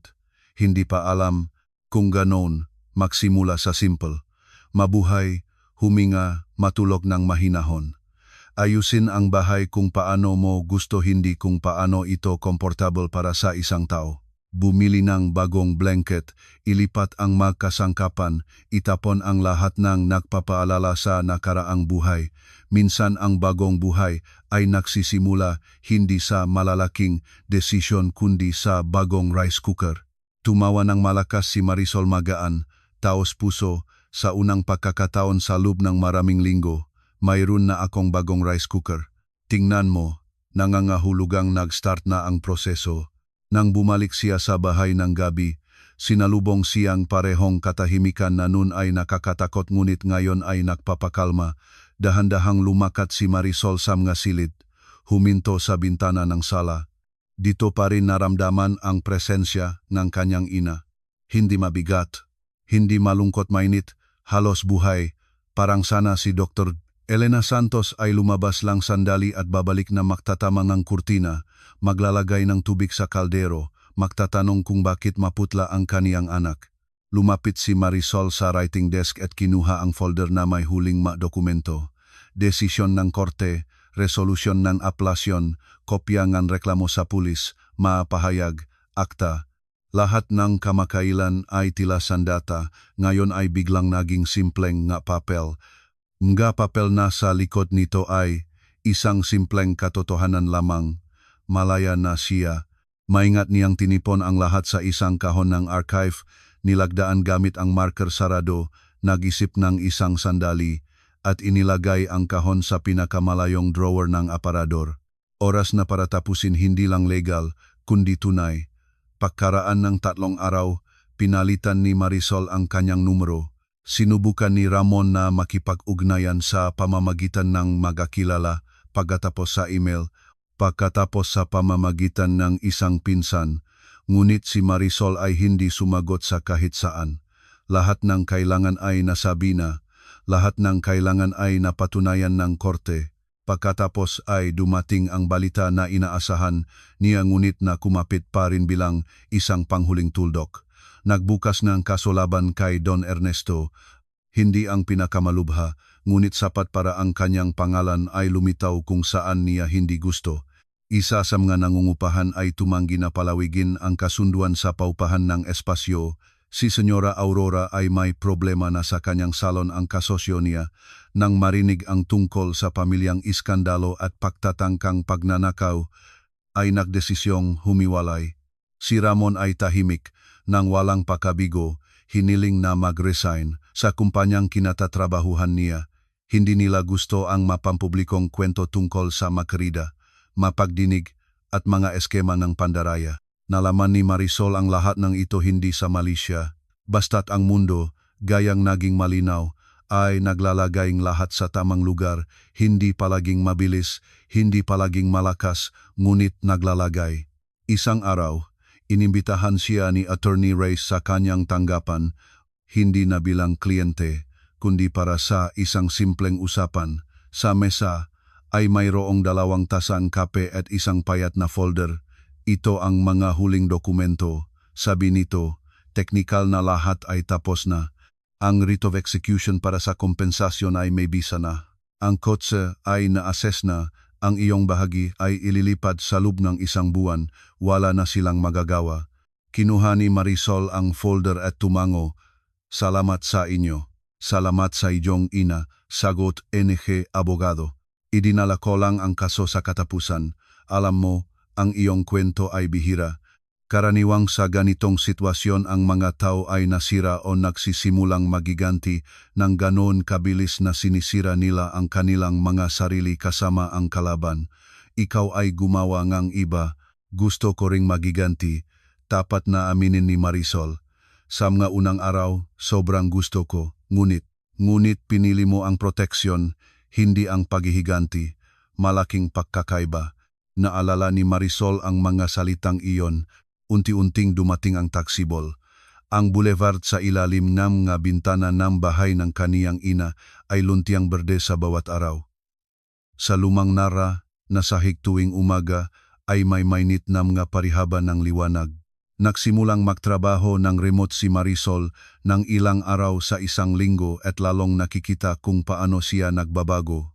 Hindi pa alam. Kung ganon, magsimula sa simple. Mabuhay, huminga, matulog ng mahinahon. Ayusin ang bahay kung paano mo gusto, hindi kung paano ito komportable para sa isang tao. Bumili ng bagong blanket, ilipat ang magkasangkapan, itapon ang lahat ng nagpapaalala sa nakaraang buhay. Minsan ang bagong buhay ay nagsisimula hindi sa malalaking desisyon kundi sa bagong rice cooker." Tumawa ng malakas si Marisol, magaan, taos puso. "Sa unang pagkakataon sa loob ng maraming linggo, mayroon na akong bagong rice cooker. Tingnan mo." Nangangahulugang nag-start na ang proseso. Nang bumalik siya sa bahay ng gabi, sinalubong siyang parehong katahimikan na nun ay nakakatakot ngunit ngayon ay nagpapakalma. Dahan-dahang lumakat si Marisol sa mga silid, huminto sa bintana ng sala. Dito pa rin naramdaman ang presensya ng kanyang ina. Hindi mabigat, hindi malungkot, mainit, halos buhay. Parang sana si Dr. Elena Santos ay lumabas lang sandali at babalik na magtatama ng kurtina, maglalagay ng tubig sa kaldero, magtatanong kung bakit maputla ang kaniyang anak. Lumapit si Marisol sa writing desk at kinuha ang folder na may huling dokumento. Desisyon ng korte, resolusyon ng aplasyon, kopya ng reklamo sa pulis, mapahayag, akta. Lahat ng kamakailan ay tila sandata, ngayon ay biglang naging simpleng nga papel. Mga papel na sa likod nito ay Isang simpleng katotohanan lamang, malaya na siya. Maingat niyang tinipon ang lahat sa isang kahon ng archive, nilagdaan gamit ang marker sarado, nag-isip ng isang sandali, at inilagay ang kahon sa pinakamalayong drawer ng aparador. Oras na para tapusin hindi lang legal, kundi tunay. Pagkaraan ng 3 araw, pinalitan ni Marisol ang kanyang numero. Sinubukan ni Ramon na makipag-ugnayan sa pamamagitan ng magkakilala pagkatapos sa email, pagkatapos sa pamamagitan ng isang pinsan, ngunit si Marisol ay hindi sumagot sa kahit saan. Lahat ng kailangan ay nasabi na, lahat ng kailangan ay napatunayan ng korte. Pagkatapos ay dumating ang balita na inaasahan niya ngunit na kumapit pa rin bilang isang panghuling tuldok. Nagbukas ng kaso laban kay Don Ernesto, hindi ang pinakamalubha, ngunit sapat para ang kanyang pangalan ay lumitaw kung saan niya hindi gusto. Isa sa mga nangungupahan ay tumanggi na palawigin ang kasunduan sa paupahan ng espasyo. Si Senyora Aurora ay may problema na sa kanyang salon ang kasosyo niya nang marinig ang tungkol sa pamilyang iskandalo at pagtatangkang pagnanakaw ay nagdesisyong humiwalay. Si Ramon ay tahimik nang walang pakabigo, hiniling na mag-resign sa kumpanyang kinatatrabahuhan niya. Hindi nila gusto ang mapampublikong kwento tungkol sa makrida, mapagdinig at mga eskema ng pandaraya. Nalaman ni Marisol ang lahat ng ito hindi sa malisya, basta't ang mundo, gayang naging malinaw, ay naglalagayng lahat sa tamang lugar, hindi palaging mabilis, hindi palaging malakas, ngunit naglalagay. Isang araw, inimbitahan siya ni Attorney Reyes sa kanyang tanggapan, hindi na bilang kliyente, kundi para sa isang simpleng usapan. Sa mesa ay mayroong 2 tasang kape at isang payat na folder. Ito ang mga huling dokumento. Sabi nito, teknikal na lahat ay tapos na. Ang writ of execution para sa kompensasyon ay may bisa na. Ang kotse ay na-assess na. Ang iyong bahagi ay ililipad sa loob ng 1 buwan. Wala na silang magagawa. Kinuha ni Marisol ang folder at tumango. Salamat sa inyo. Salamat sa iyong ina. Sagot NG Abogado. Idinala ko lang ang kaso sa katapusan. Alam mo, ang iyong kwento ay bihira. Karaniwang sa ganitong sitwasyon ang mga tao ay nasira o nagsisimulang magiganti ng ganoon kabilis na sinisira nila ang kanilang mga sarili kasama ang kalaban. Ikaw ay gumawa ngang iba, gusto ko ring magiganti, tapat na aminin ni Marisol. Sa mga unang araw, sobrang gusto ko, ngunit pinili mo ang proteksyon, hindi ang paghihiganti. Malaking pagkakaiba. Naalala ni Marisol ang mga salitang iyon, unti-unting dumating ang taksibol. Ang boulevard sa ilalim ng mga bintana ng bahay ng kaniyang ina ay luntiang berde sa bawat araw. Sa lumang nara na sahig tuwing umaga ay may mainit na mga parihaba ng liwanag. Nagsimulang magtrabaho ng remote si Marisol ng ilang araw sa 1 linggo at lalong nakikita kung paano siya nagbabago.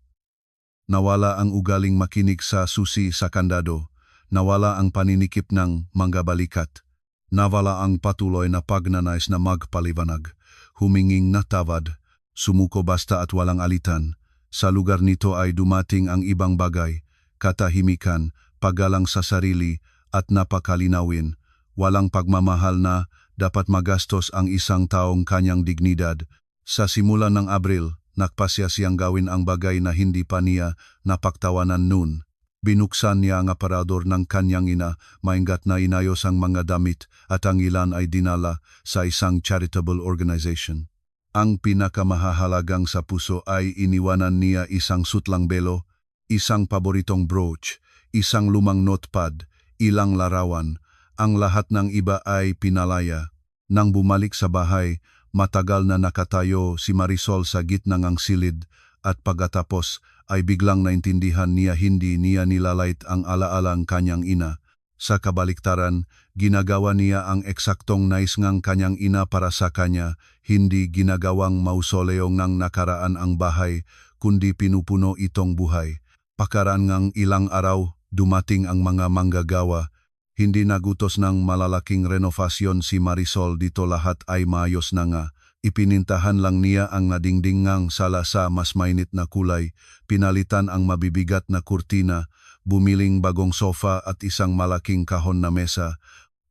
Nawala ang ugaling makinig sa susi sa kandado, nawala ang paninikip ng manggabalikat, nawala ang patuloy na pagnanais na magpaliwanag, huminging na tawad, sumuko basta at walang alitan. Sa lugar nito ay dumating ang ibang bagay, katahimikan, paggalang sa sarili at napakalinawin, walang pagmamahal na dapat magastos ang isang taong kanyang dignidad. Sa simula ng Abril, nagpasya siyang gawin ang bagay na hindi pa niya napagtawanan noon. Binuksan niya ang aparador ng kanyang ina, maingat na inayos ang mga damit at ang ilan ay dinala sa isang charitable organization. Ang pinakamahalagang sa puso ay iniwanan niya isang sutlang belo, isang paboritong brooch, isang lumang notepad, ilang larawan. Ang lahat ng iba ay pinalaya. Nang bumalik sa bahay, matagal na nakatayo si Marisol sa gitna ng silid at pagkatapos ay biglang naintindihan niya hindi niya nilalait ang alaalang kanyang ina. Sa kabaliktaran, ginagawa niya ang eksaktong nais ngang kanyang ina para sa kanya, hindi ginagawang mausoleo ngang nakaraan ang bahay, kundi pinupuno itong buhay. Pakaraan ngang ilang araw, dumating ang mga manggagawa. Hindi nagutos ng malalaking renovasyon si Marisol, dito lahat ay maayos na nga. Ipinintahan lang niya ang nadingdingang sala sa mas mainit na kulay, pinalitan ang mabibigat na kurtina, bumiling bagong sofa at isang malaking kahon na mesa,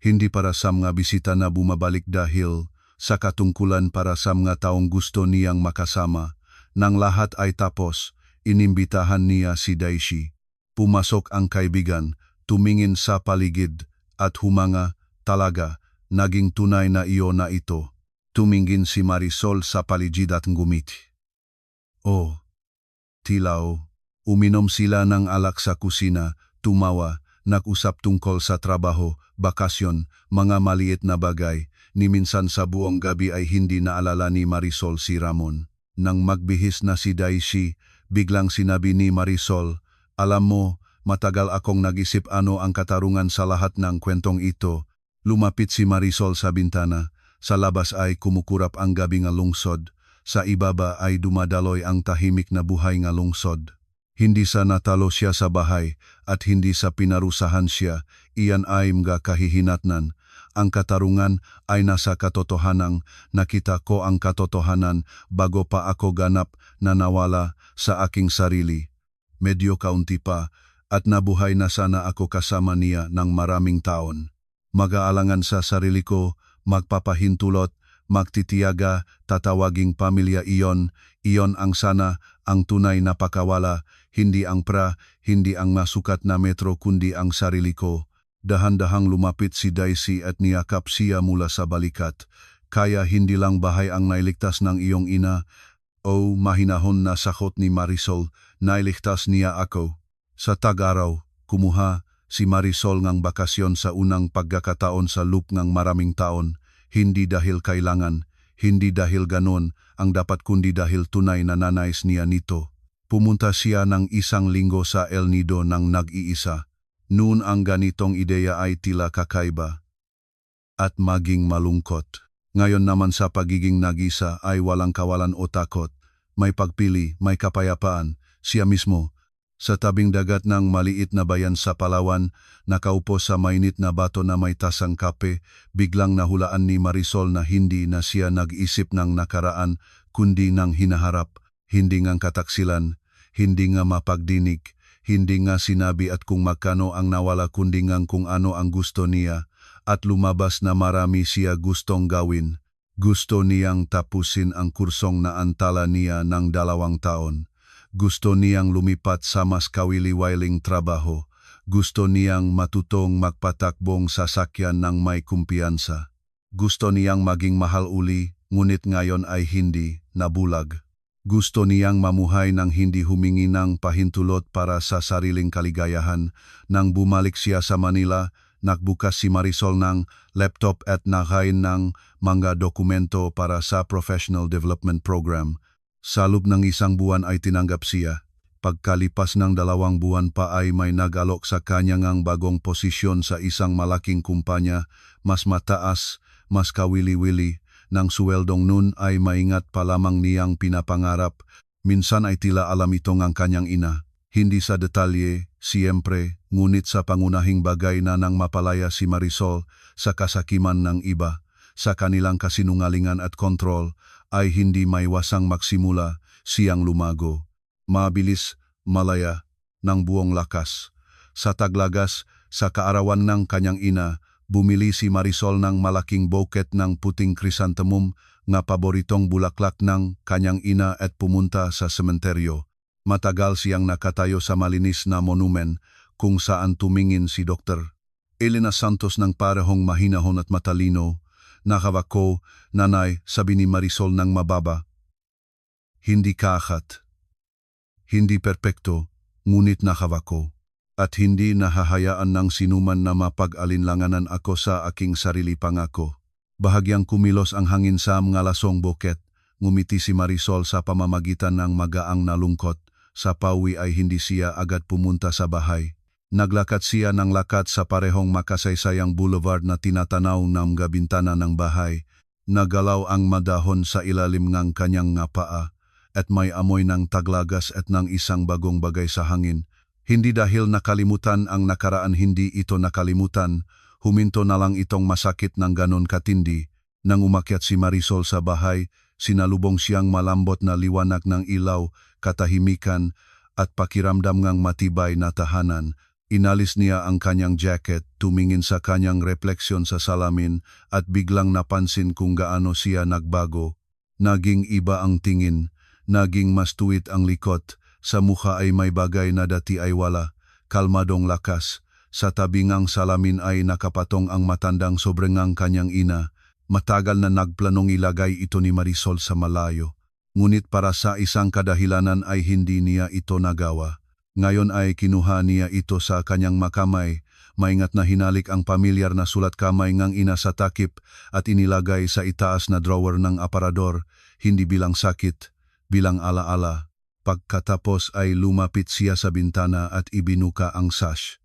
hindi para sa mga bisita na bumabalik dahil sa katungkulan para sa mga taong gusto niyang makasama. Nang lahat ay tapos, inimbitahan niya si Daishi. Pumasok ang kaibigan, tumingin sa paligid, at humanga, talaga, naging tunay na iyo na ito. Tumingin si Marisol sa paligid at ngumiti. Oh, tilaw. Uminom sila ng alak sa kusina, tumawa, nag-usap tungkol sa trabaho, bakasyon, mga maliit na bagay, ni minsan sa buong gabi ay hindi naalala ni Marisol si Ramon. Nang magbihis na si Daishi, biglang sinabi ni Marisol, "Alam mo, matagal akong nag-isip ano ang katarungan sa lahat ng kwentong ito." Lumapit si Marisol sa bintana. Sa labas ay kumukurap ang gabi nga lungsod. Sa ibaba ay dumadaloy ang tahimik na buhay nga lungsod. Hindi sa natalo siya sa bahay at hindi sa pinarusahan siya, iyan ay mga kahihinatnan. Ang katarungan ay nasa katotohanang nakita ko ang katotohanan bago pa ako ganap na nawala sa aking sarili. Medyo kaunti pa at nabuhay na sana ako kasama niya ng maraming taon. Mag-aalangan sa sarili ko, magpapahintulot, magtitiyaga, tatawaging pamilya iyon ang sana, ang tunay na pakawala, hindi ang hindi ang masukat na metro kundi ang sarili ko. Dahan-dahang lumapit si Daishi at niyakap siya mula sa balikat. Kaya hindi lang bahay ang nailigtas ng iyong ina. O mahinahon na sakot ni Marisol, nailigtas niya ako. Sa tag-araw, kumuha si Marisol ngang bakasyon sa unang pagkakataon sa loop ng maraming taon, hindi dahil kailangan, hindi dahil ganon, ang dapat kundi dahil tunay na nanais niya nito. Pumunta siya ng isang linggo sa El Nido nang nag-iisa. Noon ang ganitong ideya ay tila kakaiba at maging malungkot. Ngayon naman sa pagiging nag-isa ay walang kawalan o takot. May pagpili, may kapayapaan, siya mismo. Sa tabing dagat ng maliit na bayan sa Palawan, nakaupo sa mainit na bato na may tasang kape, biglang nahulaan ni Marisol na hindi na siya nag-isip ng nakaraan, kundi ng hinaharap, hindi ngang kataksilan, hindi nga mapagdinig, hindi nga sinabi at kung magkano ang nawala kundi ngang kung ano ang gusto niya, at lumabas na marami siya gustong gawin. Gusto niyang tapusin ang kursong naantala niya ng 2 taon. Gusto niyang lumipat sa mas kawili-wiling trabaho. Gusto niyang matutong magpatakbong sasakyan ng may kumpiyansa. Gusto niyang maging mahal uli, ngunit ngayon ay hindi, nabulag. Gusto niyang mamuhay ng hindi humingi ng pahintulot para sa sariling kaligayahan. Nang bumalik siya sa Manila, nagbukas si Marisol ng laptop at nakain ng mga dokumento para sa Professional Development Program. Sa loob ng 1 buwan ay tinanggap siya. Pagkalipas ng 2 buwan pa ay may nag-alok sa kanya ngang bagong posisyon sa isang malaking kumpanya, mas mataas, mas kawili-wili. Nang suweldong nun ay maingat pa lamang niyang pinapangarap. Minsan ay tila alam ito ng kanyang ina. Hindi sa detalye, siyempre, ngunit sa pangunahing bagay na nang mapalaya si Marisol sa kasakiman ng iba, sa kanilang kasinungalingan at kontrol, ay hindi maiwasang magsimula siyang lumago. Mabilis, malaya, ng buong lakas. Sa taglagas, sa kaarawan ng kanyang ina, bumili si Marisol ng malaking bouquet ng puting krisantemum nga paboritong bulaklak ng kanyang ina at pumunta sa sementeryo. Matagal siyang nakatayo sa malinis na monumen kung saan tumingin si Dr. Elena Santos ng parehong mahinahon at matalino. Nakawako, nanay, sabi ni Marisol ng mababa. Hindi kaakat. Hindi perpekto, ngunit nakawako. At hindi nahahayaan ng sinuman na mapag-alinlanganan ako sa aking sarili pangako. Bahagyang kumilos ang hangin sa mga lasong buket. Ngumiti si Marisol sa pamamagitan ng magaang na lungkot. Sa pauwi ay hindi siya agad pumunta sa bahay. Naglakad siya ng lakad sa parehong makasaysayang boulevard na tinatanaw ng mga bintana ng bahay. Nagalaw ang madahon sa ilalim ng kanyang nga paa at may amoy ng taglagas at ng isang bagong bagay sa hangin. Hindi dahil nakalimutan ang nakaraan, hindi ito nakalimutan. Huminto na lang itong masakit ng ganon katindi. Nang umakyat si Marisol sa bahay, sinalubong siyang malambot na liwanag ng ilaw, katahimikan, at pakiramdam ngang matibay na tahanan. Inalis niya ang kanyang jacket, tumingin sa kanyang refleksyon sa salamin, at biglang napansin kung gaano siya nagbago. Naging iba ang tingin, naging mas tuwid ang likot, sa mukha ay may bagay na dati ay wala, kalmadong lakas. Sa tabingang salamin ay nakapatong ang matandang sobrang kanyang ina. Matagal na nagplanong ilagay ito ni Marisol sa malayo. Ngunit para sa isang kadahilanan ay hindi niya ito nagawa. Ngayon ay kinuha niya ito sa kanyang makamay. Maingat na hinalik ang pamilyar na sulat kamay ngang ina sa takip at inilagay sa itaas na drawer ng aparador, hindi bilang sakit, bilang alaala. Pagkatapos ay lumapit siya sa bintana at ibinuka ang sash.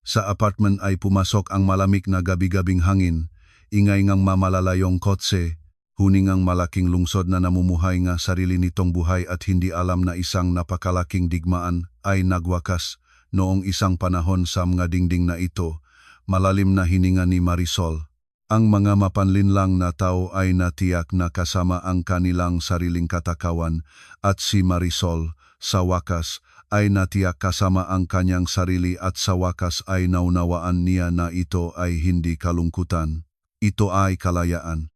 Sa apartment ay pumasok ang malamig na gabi-gabing hangin. Ingay ngang mamalalayong kotse, huningang malaking lungsod na namumuhay nga sarili nitong buhay at hindi alam na isang napakalaking digmaan ay nagwakas. Noong isang panahon sa mga dingding na ito, malalim na hininga ni Marisol. Ang mga mapanlinlang na tao ay natiyak na kasama ang kanilang sariling katakawan at si Marisol, sa wakas, ay natiyak kasama ang kanyang sarili at sa wakas ay naunawaan niya na ito ay hindi kalungkutan. Ito ay kalayaan.